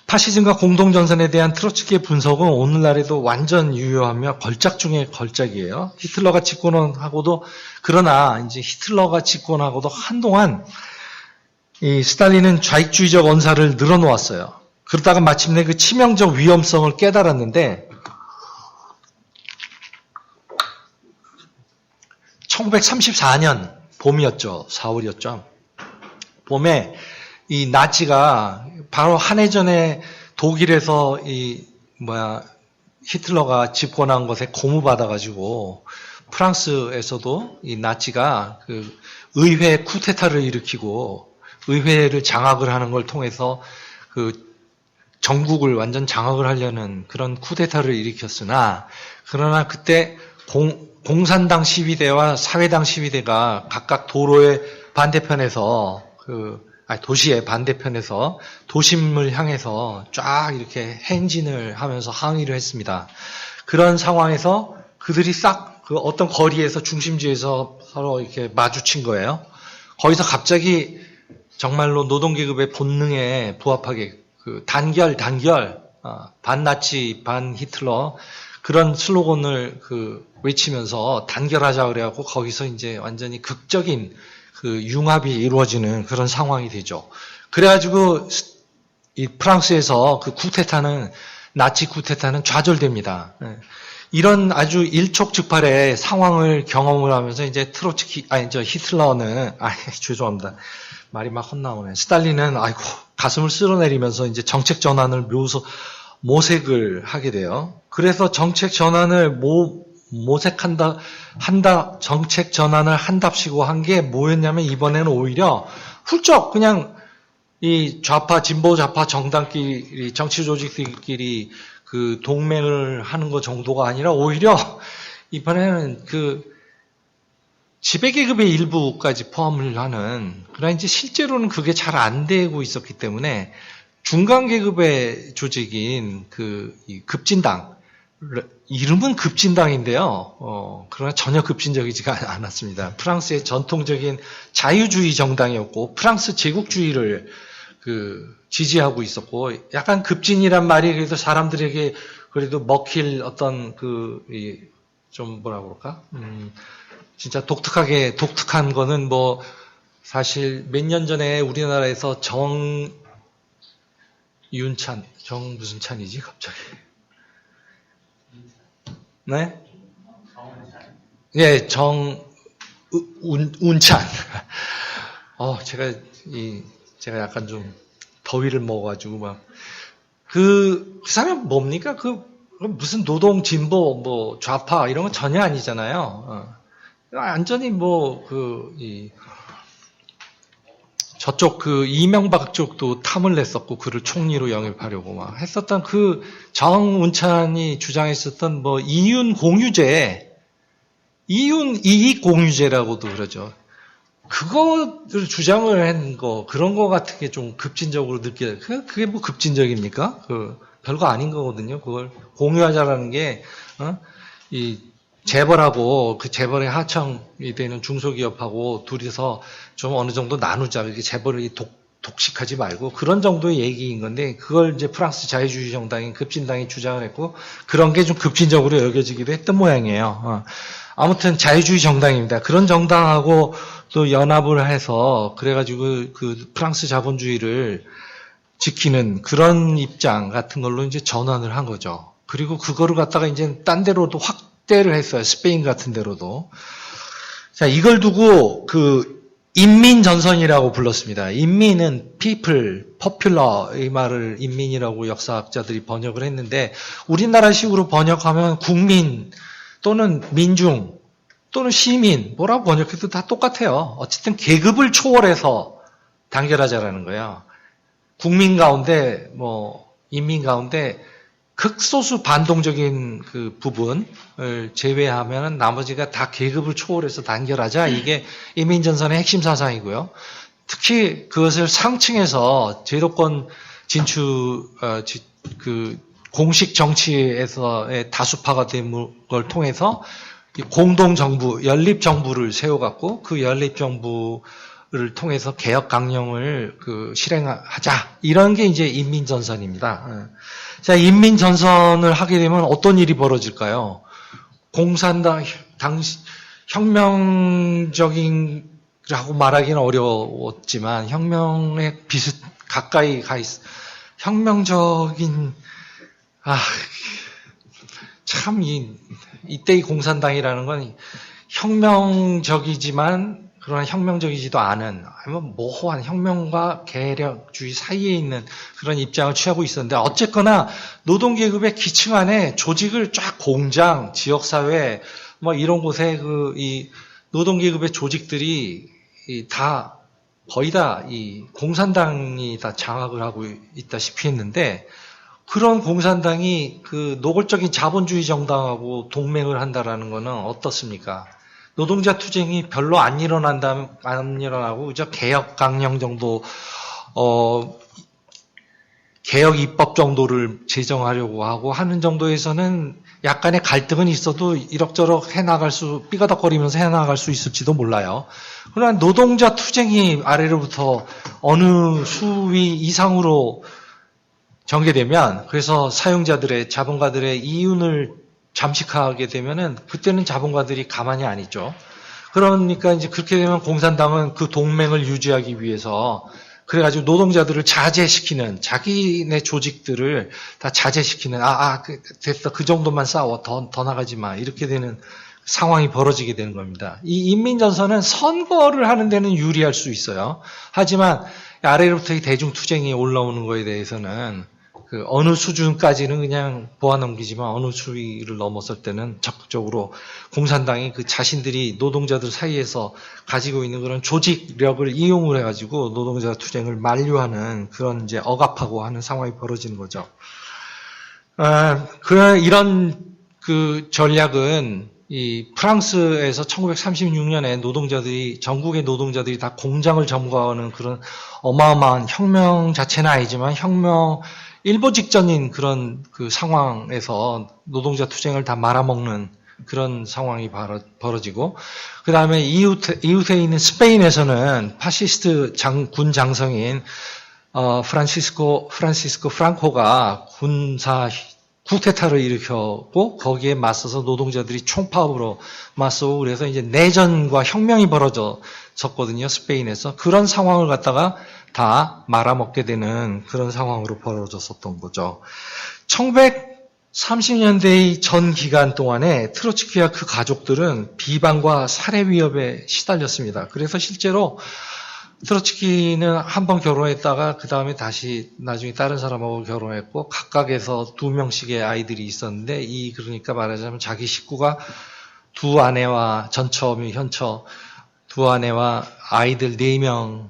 파시즘과 공동전선에 대한 트로츠키의 분석은 오늘날에도 완전 유효하며 걸작 중의 걸작이에요. 히틀러가 집권하고도 그러나 이제 히틀러가 집권하고도 한동안 이 스탈린은 좌익주의적 언사를 늘어놓았어요. 그러다가 마침내 그 치명적 위험성을 깨달았는데 1934년 봄이었죠. 4월이었죠. 봄에 이 나치가 바로 한 해 전에 독일에서 히틀러가 집권한 것에 고무받아가지고 프랑스에서도 이 나치가 의회 쿠데타를 일으키고 의회를 장악을 하는 걸 통해서 전국을 완전 장악을 하려는 그런 쿠데타를 일으켰으나 그러나 그때 공산당 시위대와 사회당 시위대가 각각 도로의 반대편에서 도시의 반대편에서 도심을 향해서 쫙 이렇게 행진을 하면서 항의를 했습니다. 그런 상황에서 그들이 싹 어떤 거리에서 중심지에서 서로 이렇게 마주친 거예요. 거기서 갑자기 정말로 노동계급의 본능에 부합하게 단결, 반나치, 반히틀러 그런 슬로건을 외치면서 단결하자 그래갖고 거기서 이제 완전히 극적인 융합이 이루어지는 그런 상황이 되죠. 그래가지고 이 프랑스에서 나치 쿠데타는 좌절됩니다. 이런 아주 일촉즉발의 상황을 경험을 하면서 이제 히틀러는 죄송합니다. 말이 막 헛나오네. 스탈린은 가슴을 쓸어내리면서 이제 정책 전환을 모색을 하게 돼요. 그래서 정책 전환을 정책 전환을 한답시고 한 게 뭐였냐면 이번에는 오히려 훌쩍 그냥 이 진보 좌파 정당끼리, 정치 조직들끼리 동맹을 하는 것 정도가 아니라 오히려 이번에는 지배계급의 일부까지 포함을 하는, 그러나 이제 실제로는 그게 잘 안 되고 있었기 때문에 중간계급의 조직인 이 급진당, 이름은 급진당인데요. 그러나 전혀 급진적이지가 않았습니다. 프랑스의 전통적인 자유주의 정당이었고, 프랑스 제국주의를 지지하고 있었고, 약간 급진이란 말이 그래도 사람들에게 그래도 먹힐 어떤 좀 뭐라 그럴까? 진짜 독특한 거는 사실 몇 년 전에 우리나라에서 무슨 찬이지, 갑자기. 네? 예, 운찬. 제가 약간 좀 더위를 먹어가지고 그 사람 뭡니까? 무슨 노동, 진보, 뭐, 좌파, 이런 건 전혀 아니잖아요. 완전히 저쪽 이명박 쪽도 탐을 냈었고, 그를 총리로 영입하려고 막 했었던 정운찬이 주장했었던 이윤 공유제, 이윤 이익 공유제라고도 그러죠. 그거를 주장을 한 그런 거 같은 게 좀 급진적으로 그게 뭐 급진적입니까? 별거 아닌 거거든요. 그걸 공유하자라는 게, 이 재벌하고 그 재벌의 하청이 되는 중소기업하고 둘이서 좀 어느 정도 나누자. 이렇게 재벌을 독식하지 말고 그런 정도의 얘기인 건데, 그걸 이제 프랑스 자유주의 정당인 급진당이 주장을 했고, 그런 게 좀 급진적으로 여겨지기도 했던 모양이에요. 아무튼 자유주의 정당입니다. 그런 정당하고 또 연합을 해서 그래가지고 그 프랑스 자본주의를 지키는 그런 입장 같은 걸로 이제 전환을 한 거죠. 그리고 그거를 갖다가 이제 딴 데로도 확대를 했어요. 스페인 같은 데로도. 자, 이걸 두고 인민전선이라고 불렀습니다. 인민은 people, popular 이 말을 인민이라고 역사학자들이 번역을 했는데, 우리나라식으로 번역하면 국민 또는 민중 또는 시민 뭐라고 번역해도 다 똑같아요. 어쨌든 계급을 초월해서 단결하자라는 거예요. 국민 가운데 인민 가운데 극소수 반동적인 그 부분을 제외하면 나머지가 다 계급을 초월해서 단결하자. 이게 인민전선의 핵심 사상이고요. 특히 그것을 상층해서 제도권 진출 공식 정치에서의 다수파가 된 걸 통해서 공동정부, 연립정부를 세워갖고 그 연립정부를 통해서 개혁 강령을 실행하자. 이런 게 이제 인민전선입니다. 자, 인민전선을 하게 되면 어떤 일이 벌어질까요? 공산당, 혁명적인라고 말하기는 어려웠지만, 혁명에 가까이 가 혁명적인, 참, 이때의 공산당이라는 건 혁명적이지만, 그러나 혁명적이지도 않은, 아니면 모호한 혁명과 계력주의 사이에 있는 그런 입장을 취하고 있었는데, 어쨌거나 노동계급의 기층 안에 조직을 쫙 공장, 지역사회, 이런 곳에 이 노동계급의 조직들이 거의 다 이 공산당이 다 장악을 하고 있다시피 했는데, 그런 공산당이 노골적인 자본주의 정당하고 동맹을 한다라는 거는 어떻습니까? 노동자 투쟁이 별로 안 일어나고, 그저 개혁 강령 정도, 개혁 입법 정도를 제정하려고 하고 하는 정도에서는 약간의 갈등은 있어도 이럭저럭 삐거덕거리면서 해나갈 수 있을지도 몰라요. 그러나 노동자 투쟁이 아래로부터 어느 수위 이상으로 전개되면, 그래서 사용자들의, 자본가들의 이윤을 잠식하게 되면은, 그때는 자본가들이 가만히 안 있죠. 그러니까 이제 그렇게 되면 공산당은 그 동맹을 유지하기 위해서, 그래가지고 노동자들을 자제시키는, 자기네 조직들을 다 자제시키는, 됐어. 그 정도만 싸워. 더 나가지 마. 이렇게 되는 상황이 벌어지게 되는 겁니다. 이 인민전선은 선거를 하는 데는 유리할 수 있어요. 하지만 아래로부터 대중투쟁이 올라오는 거에 대해서는 어느 수준까지는 그냥 보아넘기지만 어느 수위를 넘었을 때는 적극적으로 공산당이 자신들이 노동자들 사이에서 가지고 있는 그런 조직력을 이용을 해가지고 노동자 투쟁을 만류하는 그런 이제 억압하고 하는 상황이 벌어지는 거죠. 이런 전략은 이 프랑스에서 1936년에 전국의 노동자들이 다 공장을 점거하는 그런 어마어마한 혁명 자체는 아니지만 혁명 일보 직전인 그런 상황에서 노동자 투쟁을 다 말아먹는 그런 상황이 벌어지고, 그 다음에 이웃에 있는 스페인에서는 파시스트 군 장성인 프란시스코 프랑코가 군사 쿠데타를 일으켰고, 거기에 맞서서 노동자들이 총파업으로 맞서고, 그래서 이제 내전과 혁명이 벌어졌거든요, 스페인에서. 그런 상황을 갖다가 다 말아먹게 되는 그런 상황으로 벌어졌었던 거죠. 30년대의 전 기간 동안에 트로츠키와 그 가족들은 비방과 살해 위협에 시달렸습니다. 그래서 실제로 트로츠키는 한 번 결혼했다가 그 다음에 다시 나중에 다른 사람하고 결혼했고 각각에서 2명씩의 아이들이 있었는데 그러니까 말하자면 자기 식구가 두 아내와 전처, 현처 두 아내와 아이들 4명이니까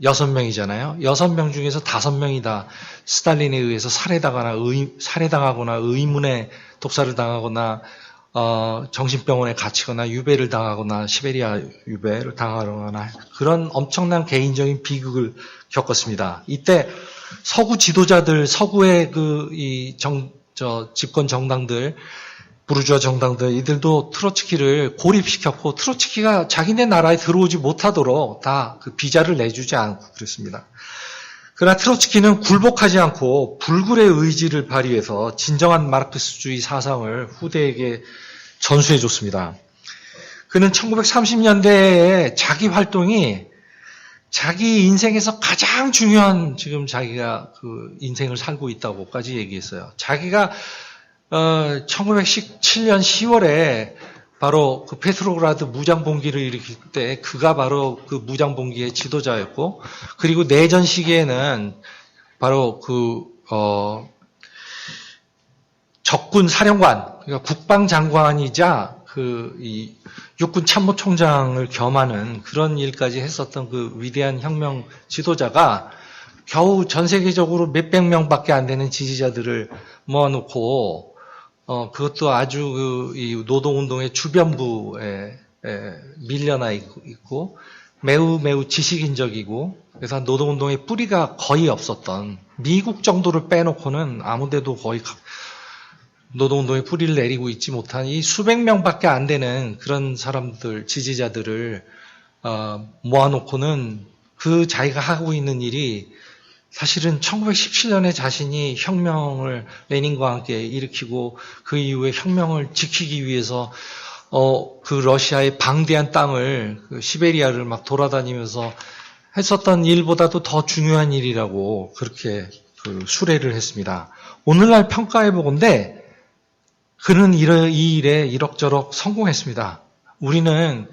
6명이잖아요. 6명 중에서 5명이 다 스탈린에 의해서 살해당하거나 의문의 독살을 당하거나 정신병원에 갇히거나 유배를 당하거나 시베리아 유배를 당하거나 그런 엄청난 개인적인 비극을 겪었습니다. 이때 서구 지도자들, 서구의 집권 정당들, 부르주아 정당들, 이들도 트로츠키를 고립시켰고, 트로츠키가 자기네 나라에 들어오지 못하도록 다 그 비자를 내주지 않고 그랬습니다. 그러나 트로츠키는 굴복하지 않고 불굴의 의지를 발휘해서 진정한 마르크스주의 사상을 후대에게 전수해줬습니다. 그는 1930년대에 자기 활동이 자기 인생에서 가장 중요한 지금 자기가 그 인생을 살고 있다고까지 얘기했어요. 자기가 1917년 10월에 바로 그 페트로그라드 무장봉기를 일으킬 때 그가 바로 그 무장봉기의 지도자였고, 그리고 내전 시기에는 바로 적군 사령관, 그러니까 국방장관이자 이 육군 참모총장을 겸하는 그런 일까지 했었던 그 위대한 혁명 지도자가 겨우 전 세계적으로 몇백 명밖에 안 되는 지지자들을 모아놓고 그것도 아주 이 노동운동의 주변부에 밀려나 있고 매우 지식인적이고, 그래서 노동운동의 뿌리가 거의 없었던, 미국 정도를 빼놓고는 아무데도 거의 노동운동의 뿌리를 내리고 있지 못한 이 수백 명밖에 안 되는 그런 사람들, 지지자들을 모아놓고는 그 자기가 하고 있는 일이 사실은 1917년에 자신이 혁명을 레닌과 함께 일으키고 그 이후에 혁명을 지키기 위해서 그 러시아의 방대한 땅을 시베리아를 막 돌아다니면서 했었던 일보다도 더 중요한 일이라고 그렇게 수레를 했습니다. 오늘날 평가해 보건대 그는 이 일에 이럭저럭 성공했습니다. 우리는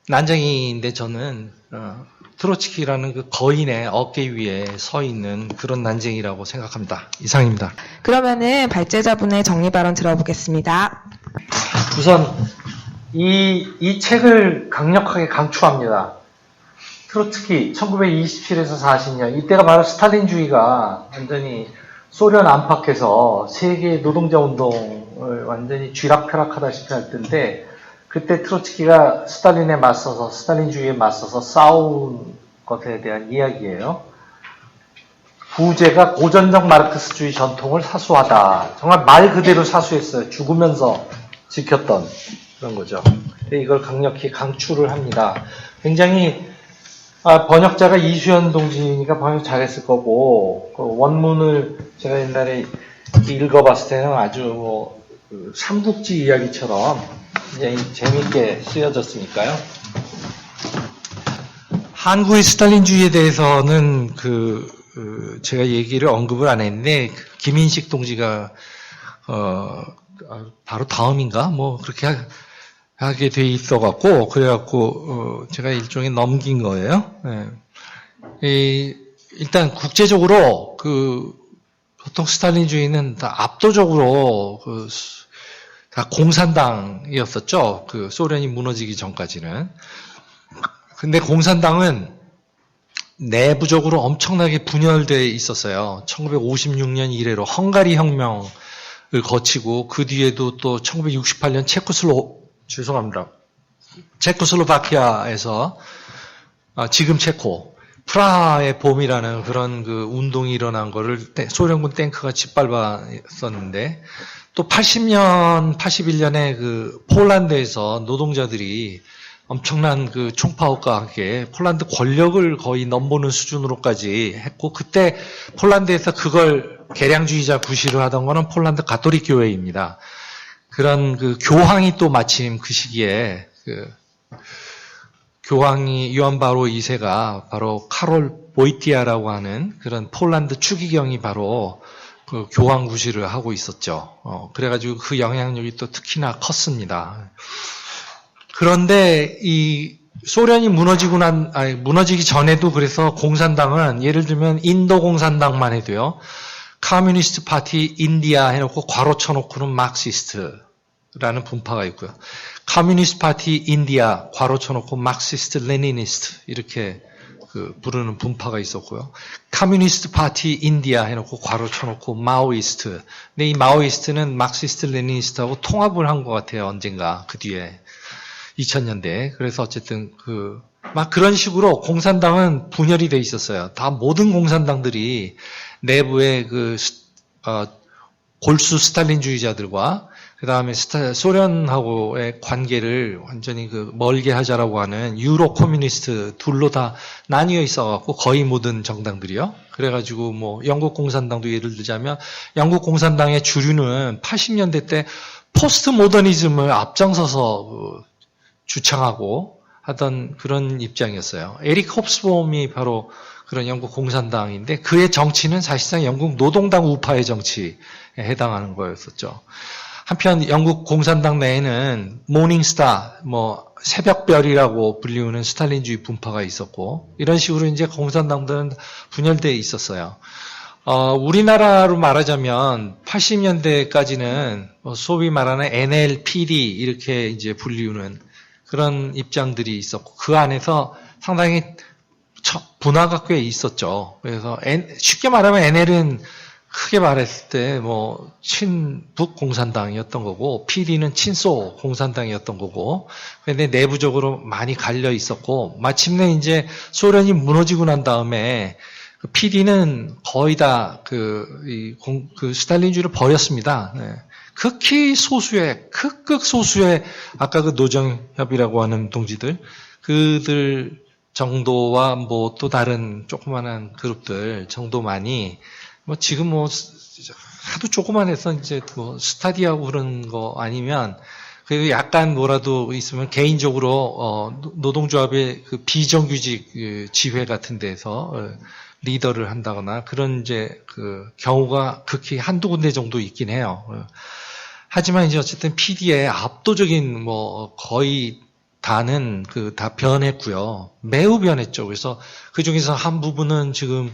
난장이인데 저는 트로츠키라는 그 거인의 어깨 위에 서 있는 그런 난쟁이라고 생각합니다. 이상입니다. 그러면은 발제자분의 정리 발언 들어보겠습니다. 우선 이 책을 강력하게 강추합니다. 트로츠키 1927에서 40년, 이때가 바로 스탈린주의가 완전히 소련 안팎에서 세계 노동자 운동을 완전히 쥐락펴락하다시피 할 때인데, 그때 트로츠키가 스탈린주의에 맞서서 싸운 것에 대한 이야기예요. 부제가 고전적 마르크스주의 전통을 사수하다. 정말 말 그대로 사수했어요. 죽으면서 지켰던 그런 거죠. 이걸 강력히 강추를 합니다. 굉장히 번역자가 이수연 동지니까 번역 잘했을 거고, 그 원문을 제가 옛날에 읽어봤을 때는 아주 삼국지 이야기처럼 굉장히 재미있게 쓰여졌으니까요. 한국의 스탈린주의에 대해서는 제가 얘기를 언급을 안 했는데, 김인식 동지가 바로 다음인가 그렇게 하게 돼 있어갖고, 그래갖고 제가 일종의 넘긴 거예요. 네. 일단 국제적으로 보통 스탈린주의는 다 압도적으로 다 공산당이었었죠. 소련이 무너지기 전까지는. 근데 공산당은 내부적으로 엄청나게 분열되어 있었어요. 1956년 이래로 헝가리 혁명을 거치고, 그 뒤에도 또 1968년 체코슬로바키아에서 지금 체코 프라하의 봄이라는 그런 운동이 일어난 거를 소련군 탱크가 짓밟았었는데, 또 81년에 폴란드에서 노동자들이 엄청난 총파업과 함께 폴란드 권력을 거의 넘보는 수준으로까지 했고, 그때 폴란드에서 그걸 계량주의자 구실을 하던 거는 폴란드 가톨릭 교회입니다. 그런 교황이 또 마침 그 시기에 교황이 요한 바로 2세가 바로 카롤 보이티아라고 하는 그런 폴란드 추기경이 바로 그 교황구시를 하고 있었죠. 그래가지고 그 영향력이 또 특히나 컸습니다. 그런데 이 소련이 무너지기 전에도 그래서 공산당은 예를 들면 인도 공산당만 해도요. 커뮤니스트 파티 인디아 해놓고 괄호 쳐놓고는 막시스트라는 분파가 있고요. 커뮤니스트 파티 인디아 괄호 쳐놓고 막시스트 레니니스트 이렇게 부르는 분파가 있었고요. 커뮤니스트 파티 인디아 해놓고 괄호 쳐놓고 마오이스트. 근데 이 마오이스트는 막시스트 레니니스트하고 통합을 한 것 같아요. 언젠가 그 뒤에 2000년대. 그래서 어쨌든 막 그런 식으로 공산당은 분열이 돼 있었어요. 다 모든 공산당들이 내부에 골수 스탈린주의자들과 그 다음에 소련하고의 관계를 완전히 멀게 하자라고 하는 유로 커뮤니스트 둘로 다 나뉘어 있어갖고 거의 모든 정당들이요. 그래가지고 뭐 영국 공산당도 예를 들자면 영국 공산당의 주류는 80년대 때 포스트 모더니즘을 앞장서서 주창하고 하던 그런 입장이었어요. 에릭 홉스봄이 바로 그런 영국 공산당인데 그의 정치는 사실상 영국 노동당 우파의 정치에 해당하는 거였었죠. 한편 영국 공산당 내에는 모닝스타, 뭐 새벽별이라고 불리우는 스탈린주의 분파가 있었고 이런 식으로 이제 공산당들은 분열되어 있었어요. 우리나라로 말하자면 80년대까지는 소위 말하는 NLPD 이렇게 이제 불리우는 그런 입장들이 있었고 그 안에서 상당히 분화가 꽤 있었죠. 그래서 쉽게 말하면 NL은 크게 말했을 때 뭐 친북 공산당이었던 거고 PD는 친소 공산당이었던 거고 근데 내부적으로 많이 갈려 있었고 마침내 이제 소련이 무너지고 난 다음에 PD는 거의 다 그 스탈린주의를 버렸습니다. 네. 극히 소수의 극극 소수의 아까 그 노정협이라고 하는 동지들 그들 정도와 뭐 또 다른 조그만한 그룹들 정도만이 뭐 지금 뭐 하도 조그만해서 이제 뭐 스타디하고 그런 거 아니면 그래도 약간 뭐라도 있으면 개인적으로 노동조합의 그 비정규직 지회 같은 데서 리더를 한다거나 그런 이제 그 경우가 극히 한두 군데 정도 있긴 해요. 하지만 이제 어쨌든 PD의 압도적인 뭐 거의 다는 다 변했고요. 매우 변했죠. 그래서 그 중에서 한 부분은 지금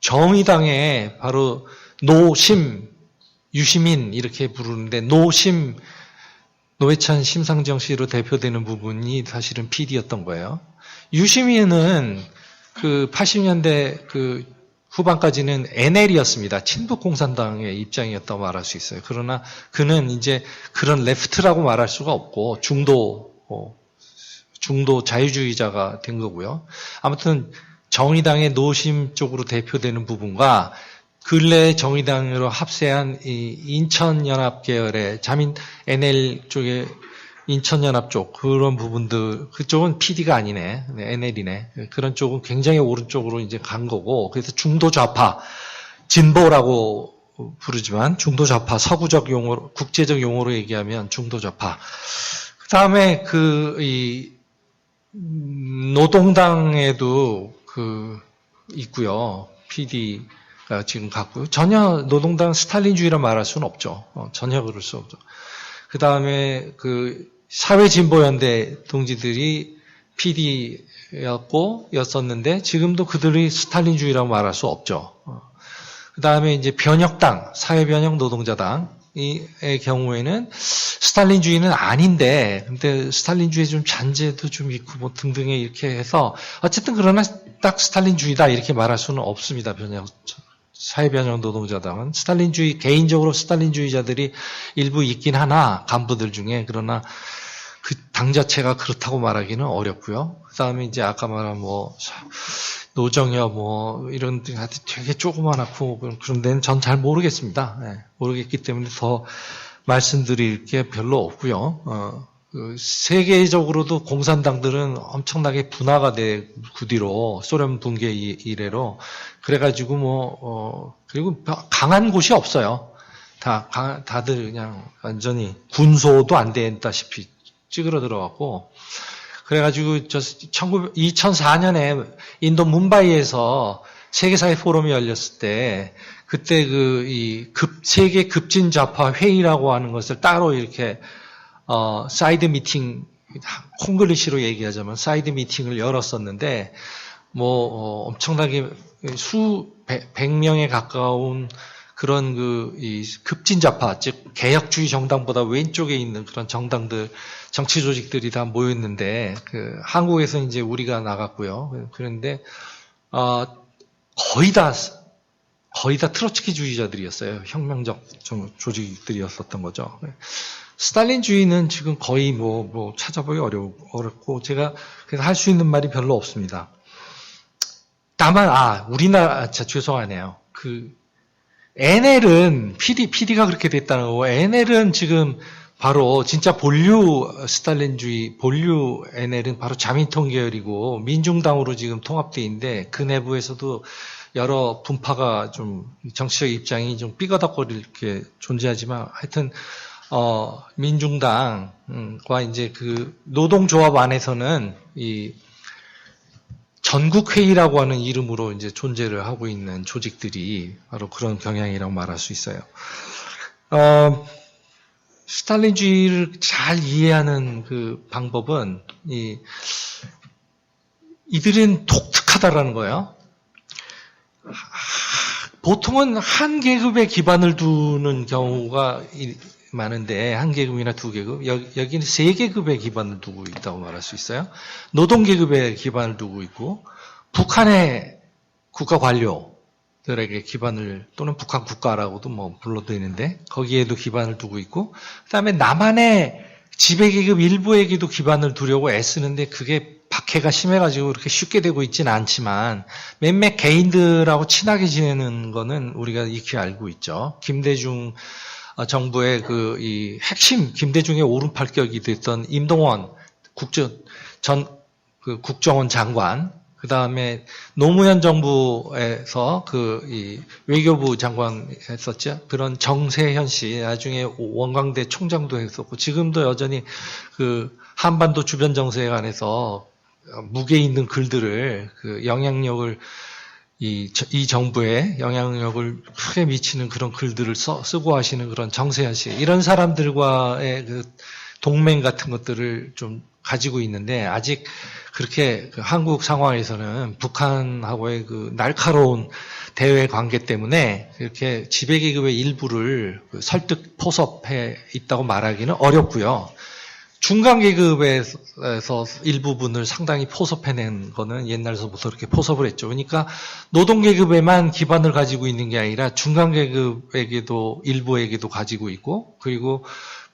정의당에 바로 노심, 유시민 이렇게 부르는데 노심, 노회찬, 심상정 씨로 대표되는 부분이 사실은 PD였던 거예요. 유시민은 그 80년대 그 후반까지는 NL이었습니다. 친북 공산당의 입장이었다고 말할 수 있어요. 그러나 그는 이제 그런 레프트라고 말할 수가 없고 중도 자유주의자가 된 거고요. 아무튼 정의당의 노심 쪽으로 대표되는 부분과 근래 정의당으로 합세한 이 인천연합 계열의 자민 NL 쪽의 인천연합 쪽 그런 부분들 그쪽은 PD가 아니네, NL이네. 그런 쪽은 굉장히 오른쪽으로 이제 간 거고 그래서 중도 좌파 진보라고 부르지만 중도 좌파 서구적 용어로 국제적 용어로 얘기하면 중도 좌파. 그 다음에 이 노동당에도 있고요. PD가 지금 갖고요. 전혀 노동당 스탈린주의라 말할 수는 없죠. 전혀 그럴 수 없죠. 그 다음에 사회진보연대 동지들이 PD였었는데 지금도 그들이 스탈린주의라고 말할 수 없죠. 그 다음에 이제 변혁당, 사회변혁 노동자당의 경우에는 스탈린주의는 아닌데, 근데 스탈린주의 좀 잔재도 좀 있고 뭐 등등의 이렇게 해서 어쨌든 그러나 딱 스탈린주의다 이렇게 말할 수는 없습니다. 사회변혁 노동자당은 스탈린주의 개인적으로 스탈린주의자들이 일부 있긴 하나 간부들 중에 그러나 그 당 자체가 그렇다고 말하기는 어렵고요. 그다음에 이제 아까 말한 뭐 노정협 뭐 이런 되게 조그만하고 그런 데는 전 잘 모르겠습니다. 네, 모르겠기 때문에 더 말씀드릴 게 별로 없고요. 세계적으로도 공산당들은 엄청나게 분화가 돼 그 뒤로 소련 붕괴 이래로 그래가지고 그리고 강한 곳이 없어요. 다들 그냥 완전히 군소도 안 된다시피 찌그러들어갖고 그래가지고 2004년에 인도 뭄바이에서 세계사회 포럼이 열렸을 때 그때 세계 급진 좌파 회의라고 하는 것을 따로 이렇게 사이드 미팅, 콩글리시로 얘기하자면 사이드 미팅을 열었었는데 엄청나게 백 명에 가까운 그런 이 급진 좌파, 즉 개혁주의 정당보다 왼쪽에 있는 그런 정당들, 정치 조직들이 다 모였는데 한국에서 이제 우리가 나갔고요. 그런데 거의 다 트로츠키주의자들이었어요. 혁명적 조직들이었었던 거죠. 스탈린주의는 지금 거의 찾아보기 어렵고 제가 그래서 할 수 있는 말이 별로 없습니다. 다만 우리나라 죄송하네요. NL은 PD가 그렇게 됐다는 거고 NL은 지금 바로 진짜 본류 스탈린주의 본류 NL은 바로 자민통 계열이고 민중당으로 지금 통합돼 있는데 그 내부에서도 여러 분파가 좀 정치적 입장이 좀 삐거덕거릴 게 존재하지만 하여튼 민중당과 이제 노동조합 안에서는 이 전국회의라고 하는 이름으로 이제 존재를 하고 있는 조직들이 바로 그런 경향이라고 말할 수 있어요. 스탈린주의를 잘 이해하는 방법은 이들은 독특하다라는 거예요. 보통은 한 계급에 기반을 두는 경우가 많은데 한 계급이나 두 계급 여기는 세 계급의 기반을 두고 있다고 말할 수 있어요. 노동 계급에 기반을 두고 있고 북한의 국가 관료들에게 기반을 또는 북한 국가라고도 불러도 되는데 거기에도 기반을 두고 있고 그다음에 남한의 지배 계급 일부에게도 기반을 두려고 애쓰는데 그게 박해가 심해가지고 그렇게 쉽게 되고 있지는 않지만 몇몇 개인들하고 친하게 지내는 거는 우리가 익히 알고 있죠. 김대중 정부의 이 핵심 김대중의 오른팔격이 됐던 임동원 국정원 장관, 그 다음에 노무현 정부에서 이 외교부 장관 했었죠. 그런 정세현 씨, 나중에 원광대 총장도 했었고, 지금도 여전히 한반도 주변 정세에 관해서 무게 있는 글들을 영향력을 이 정부에 영향력을 크게 미치는 그런 글들을 쓰고 하시는 그런 정세현 씨, 이런 사람들과의 동맹 같은 것들을 좀 가지고 있는데 아직 그렇게 한국 상황에서는 북한하고의 날카로운 대외 관계 때문에 이렇게 지배계급의 일부를 설득 포섭해 있다고 말하기는 어렵고요. 중간 계급에서 일부분을 상당히 포섭해낸 거는 옛날서부터 그렇게 포섭을 했죠. 그러니까 노동 계급에만 기반을 가지고 있는 게 아니라 중간 계급에게도 일부에게도 가지고 있고 그리고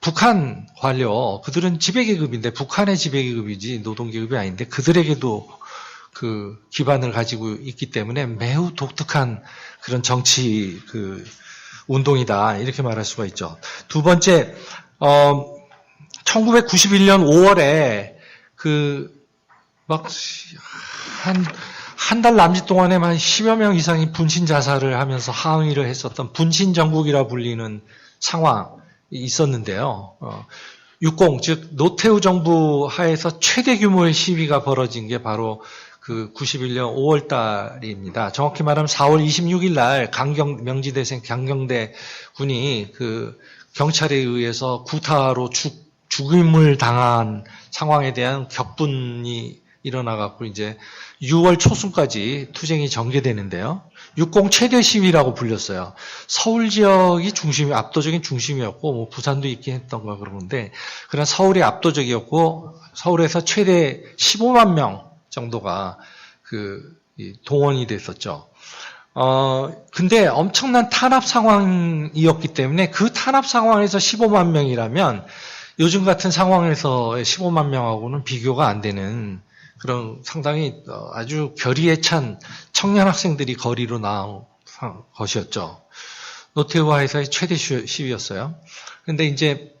북한 관료 그들은 지배 계급인데 북한의 지배 계급이지 노동 계급이 아닌데 그들에게도 기반을 가지고 있기 때문에 매우 독특한 그런 정치 운동이다 이렇게 말할 수가 있죠. 두 번째 1991년 5월에 한 달 남짓 동안에만 한 10여 명 이상이 분신 자살을 하면서 항의를 했었던 분신 정국이라 불리는 상황이 있었는데요. 60, 즉 노태우 정부 하에서 최대 규모의 시위가 벌어진 게 바로 91년 5월 달입니다. 정확히 말하면 4월 26일 날 명지대생 강경대 군이 경찰에 의해서 구타로 죽임을 당한 상황에 대한 격분이 일어나갖고 이제 6월 초순까지 투쟁이 전개되는데요. 60 최대 시위라고 불렸어요. 서울 지역이 압도적인 중심이었고, 부산도 있긴 했던가 그러는데, 그런 서울이 압도적이었고, 서울에서 최대 15만 명 정도가 동원이 됐었죠. 근데 엄청난 탄압 상황이었기 때문에 그 탄압 상황에서 15만 명이라면 요즘 같은 상황에서의 15만 명하고는 비교가 안 되는 그런 상당히 아주 결의에 찬 청년 학생들이 거리로 나온 것이었죠. 노태우하에서의 최대 시위였어요. 근데 이제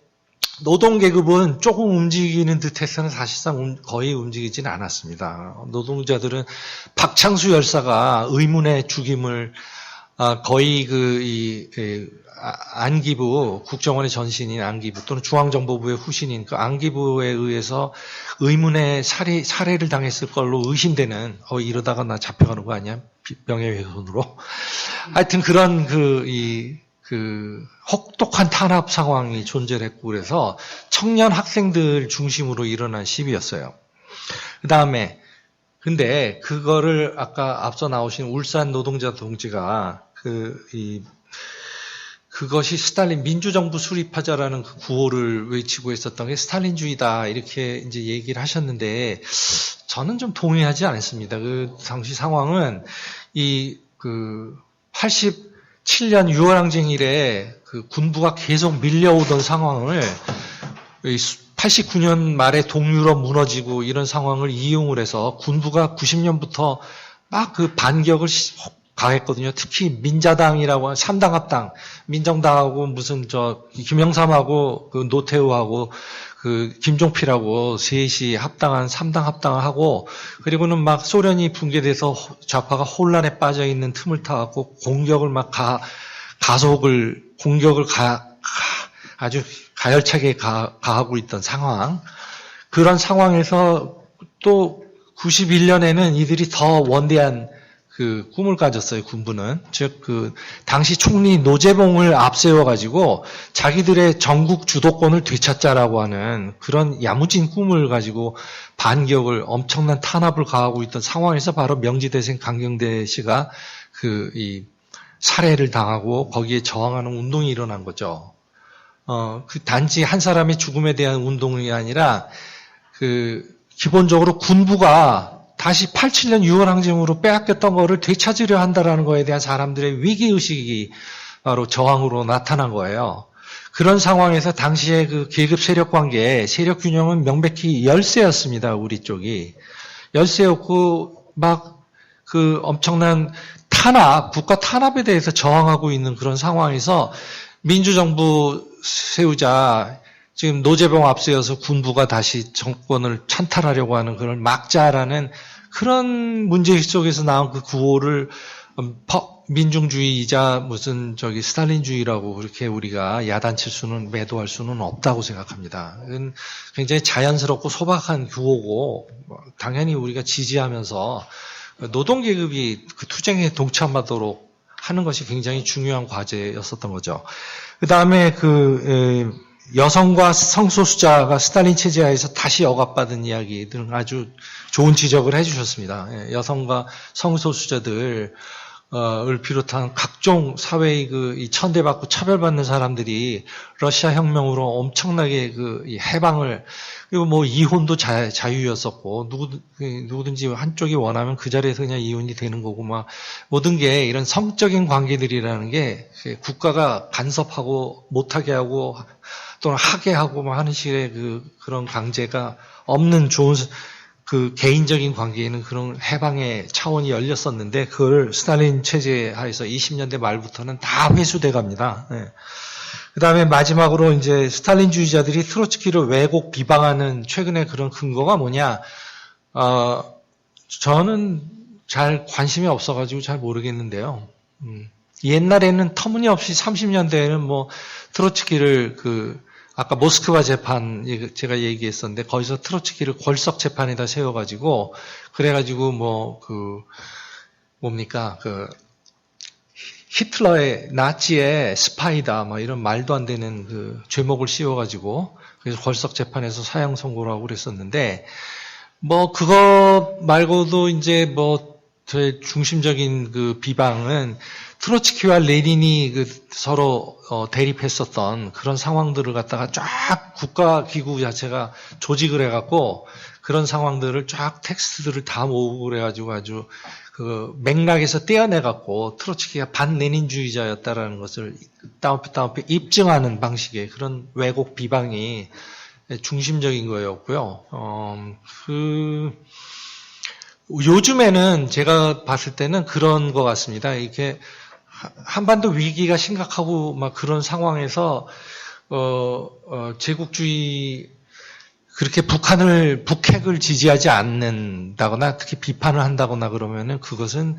노동계급은 조금 움직이는 듯해서는 사실상 거의 움직이지는 않았습니다. 노동자들은 박창수 열사가 의문의 죽임을 거의 안기부, 국정원의 전신인 안기부 또는 중앙정보부의 후신인 그 안기부에 의해서 의문의 살해를 당했을 걸로 의심되는, 이러다가 나 잡혀가는 거 아니야? 명예훼손으로. 하여튼 그런 혹독한 탄압 상황이 존재했고, 그래서 청년 학생들 중심으로 일어난 시위였어요. 그 다음에, 근데 그거를 아까 앞서 나오신 울산 노동자 동지가 그것이 스탈린 민주정부 수립하자라는 그 구호를 외치고 있었던 게 스탈린주의다 이렇게 이제 얘기를 하셨는데 저는 좀 동의하지 않습니다. 그 당시 상황은 87년 6월 항쟁 이래 그 군부가 계속 밀려오던 상황을 89년 말에 동유럽 무너지고 이런 상황을 이용을 해서 군부가 90년부터 막 그 반격을 가했거든요. 특히 민자당이라고 하는 3당 합당, 민정당하고 무슨 김영삼하고 그 노태우하고 그 김종필하고 셋이 합당한 3당 합당을 하고, 그리고는 막 소련이 붕괴돼서 좌파가 혼란에 빠져 있는 틈을 타갖고 공격을 막 공격을 아주 가열차게 가하고 있던 상황. 그런 상황에서 또 91년에는 이들이 더 원대한 그 꿈을 가졌어요, 군부는. 즉, 당시 총리 노재봉을 앞세워가지고 자기들의 전국 주도권을 되찾자라고 하는 그런 야무진 꿈을 가지고 반격을, 엄청난 탄압을 가하고 있던 상황에서 바로 명지대생 강경대 씨가 살해를 당하고 거기에 저항하는 운동이 일어난 거죠. 단지 한 사람의 죽음에 대한 운동이 아니라, 기본적으로 군부가 다시 87년 6월 항쟁으로 빼앗겼던 거를 되찾으려 한다라는 거에 대한 사람들의 위기의식이 바로 저항으로 나타난 거예요. 그런 상황에서 당시의 그 계급 세력 관계, 세력 균형은 명백히 열세였습니다, 우리 쪽이. 열세였고, 엄청난 국가 탄압에 대해서 저항하고 있는 그런 상황에서 민주정부 세우자, 지금 노재봉 앞세워서 군부가 다시 정권을 찬탈하려고 하는 그런 막자라는 그런 문제의식 속에서 나온 그 구호를 민중주의이자 스탈린주의라고 그렇게 우리가 야단칠 수는, 매도할 수는 없다고 생각합니다. 이건 굉장히 자연스럽고 소박한 구호고, 당연히 우리가 지지하면서 노동계급이 그 투쟁에 동참하도록 하는 것이 굉장히 중요한 과제였었던 거죠. 그 다음에 여성과 성소수자가 스탈린 체제하에서 다시 억압받은 이야기들은 아주 좋은 지적을 해주셨습니다. 여성과 성소수자들을 비롯한 각종 사회의 이 천대받고 차별받는 사람들이 러시아 혁명으로 엄청나게 이 해방을, 그리고 이혼도 자유였었고, 누구든지 한쪽이 원하면 그 자리에서 그냥 이혼이 되는 거고, 모든 게 이런 성적인 관계들이라는 게 국가가 간섭하고 못하게 하고 또는 하게 하고 하는 식의 그런 강제가 없는 좋은 개인적인 관계에는 그런 해방의 차원이 열렸었는데, 그걸 스탈린 체제 하에서 20년대 말부터는 다 회수돼 갑니다. 네. 그 다음에 마지막으로 이제 스탈린주의자들이 트로츠키를 왜곡 비방하는 최근에 그런 근거가 뭐냐? 저는 잘 관심이 없어가지고 잘 모르겠는데요. 옛날에는 터무니없이 30년대에는 트로츠키를 아까 모스크바 재판 제가 얘기했었는데, 거기서 트로츠키를 골석 재판에다 세워가지고, 그래가지고 히틀러의 나치의 스파이다 이런 말도 안 되는 죄목을 씌워가지고, 그래서 골석 재판에서 사형 선고를 하고 그랬었는데, 그거 말고도 이제 저의 중심적인 비방은 트로츠키와 레닌이 서로 대립했었던 그런 상황들을 갖다가 쫙 국가기구 자체가 조직을 해갖고 그런 상황들을 쫙 텍스트들을 다 모으고 그래가지고 아주 맥락에서 떼어내갖고 트로츠키가 반레닌주의자였다라는 것을 따옴표 입증하는 방식의 그런 왜곡 비방이 중심적인 거였고요. 요즘에는 제가 봤을 때는 그런 것 같습니다. 이렇게 한반도 위기가 심각하고 그런 상황에서 제국주의, 그렇게 북핵을 지지하지 않는다거나 특히 비판을 한다거나 그러면은 그것은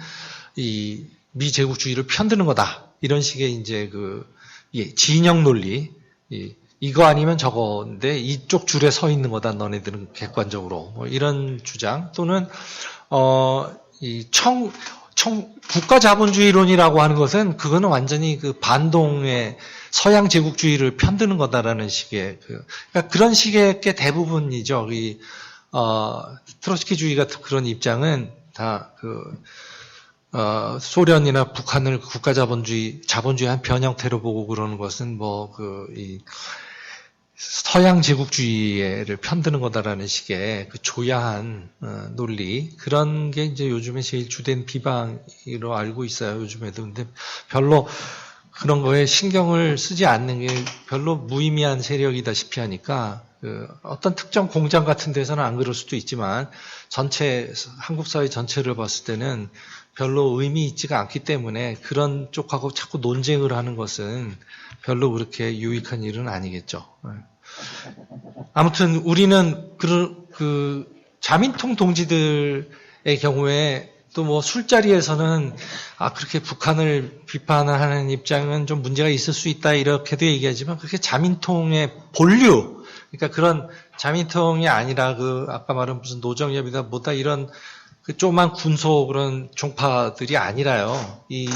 미제국주의를 편드는 거다. 이런 식의 이제 진영 논리, 이거 아니면 저거인데 이쪽 줄에 서 있는 거다. 너네들은 객관적으로. 뭐 이런 주장 또는 국가 자본주의론이라고 하는 것은 그거는 완전히 그 반동의 서양 제국주의를 편드는 거다라는 식의 그러니까 그런 식의 게 대부분이죠. 트로츠키주의 같은 그런 입장은 다 소련이나 북한을 국가 자본주의 한 변형태로 보고 그러는 것은 서양 제국주의를 편드는 거다라는 식의 그 조야한 논리 그런 게 이제 요즘에 제일 주된 비방으로 알고 있어요. 요즘에도 근데 별로 그런 거에 신경을 쓰지 않는 게 별로 무의미한 세력이다시피 하니까 어떤 특정 공장 같은 데서는 안 그럴 수도 있지만 한국 사회 전체를 봤을 때는 별로 의미 있지가 않기 때문에 그런 쪽하고 자꾸 논쟁을 하는 것은 별로 그렇게 유익한 일은 아니겠죠. 아무튼 우리는 자민통 동지들의 경우에 또 뭐 술자리에서는 그렇게 북한을 비판하는 입장은 좀 문제가 있을 수 있다 이렇게도 얘기하지만 그렇게 자민통의 본류 그러니까 그런 자민통이 아니라 아까 말한 무슨 노정협이다 뭐다 이런 조그만 군소 그런 종파들이 아니라요. 이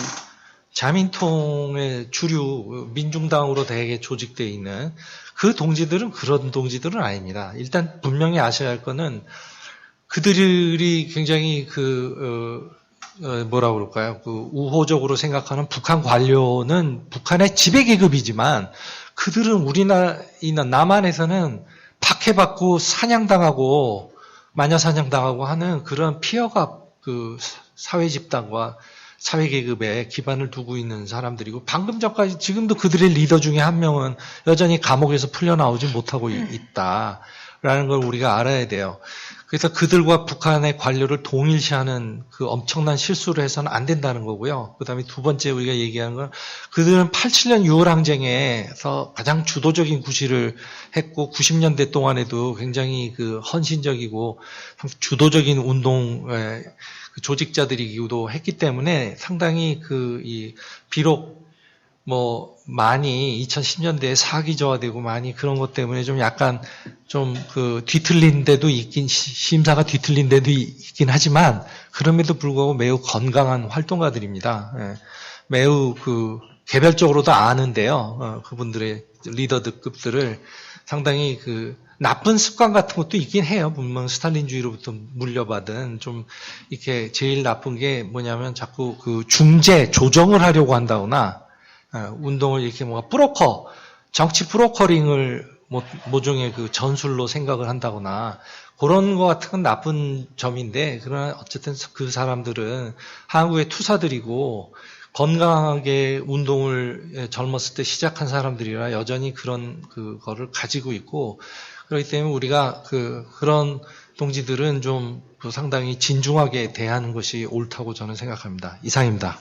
자민통의 주류 민중당으로 대개 조직되어 있는 그 동지들은 그런 동지들은 아닙니다. 일단 분명히 아셔야 할 거는 그들이 굉장히 뭐라 그럴까요? 우호적으로 생각하는 북한 관료는 북한의 지배계급이지만 그들은 우리나라, 남한에서는 박해받고 사냥당하고 마녀사냥당하고 하는 그런 피어가 사회 집단과 사회계급에 기반을 두고 있는 사람들이고 방금 전까지 지금도 그들의 리더 중에 한 명은 여전히 감옥에서 풀려나오지 못하고 있다라는 걸 우리가 알아야 돼요. 그래서 그들과 북한의 관료를 동일시하는 그 엄청난 실수를 해서는 안 된다는 거고요. 그 다음에 두 번째 우리가 얘기하는 건 그들은 87년 6월 항쟁에서 가장 주도적인 구실을 했고 90년대 동안에도 굉장히 헌신적이고 주도적인 운동의 조직자들이기도 했기 때문에 상당히 비록 많이 2010년대에 사기저하되고 많이 그런 것 때문에 좀 약간 뒤틀린 데도 심사가 뒤틀린 데도 있긴 하지만 그럼에도 불구하고 매우 건강한 활동가들입니다. 예. 매우 개별적으로도 아는데요. 그분들의 리더급들을 상당히 나쁜 습관 같은 것도 있긴 해요. 물론 스탈린주의로부터 물려받은 이렇게 제일 나쁜 게 뭐냐면 자꾸 조정을 하려고 한다거나 운동을 이렇게 정치 브로커링을 모종의 전술로 생각을 한다거나 그런 것 같은 건 나쁜 점인데 그러나 어쨌든 그 사람들은 한국의 투사들이고 건강하게 운동을 젊었을 때 시작한 사람들이라 여전히 그런 그거를 가지고 있고 그렇기 때문에 우리가 그런 동지들은 좀 상당히 진중하게 대하는 것이 옳다고 저는 생각합니다. 이상입니다.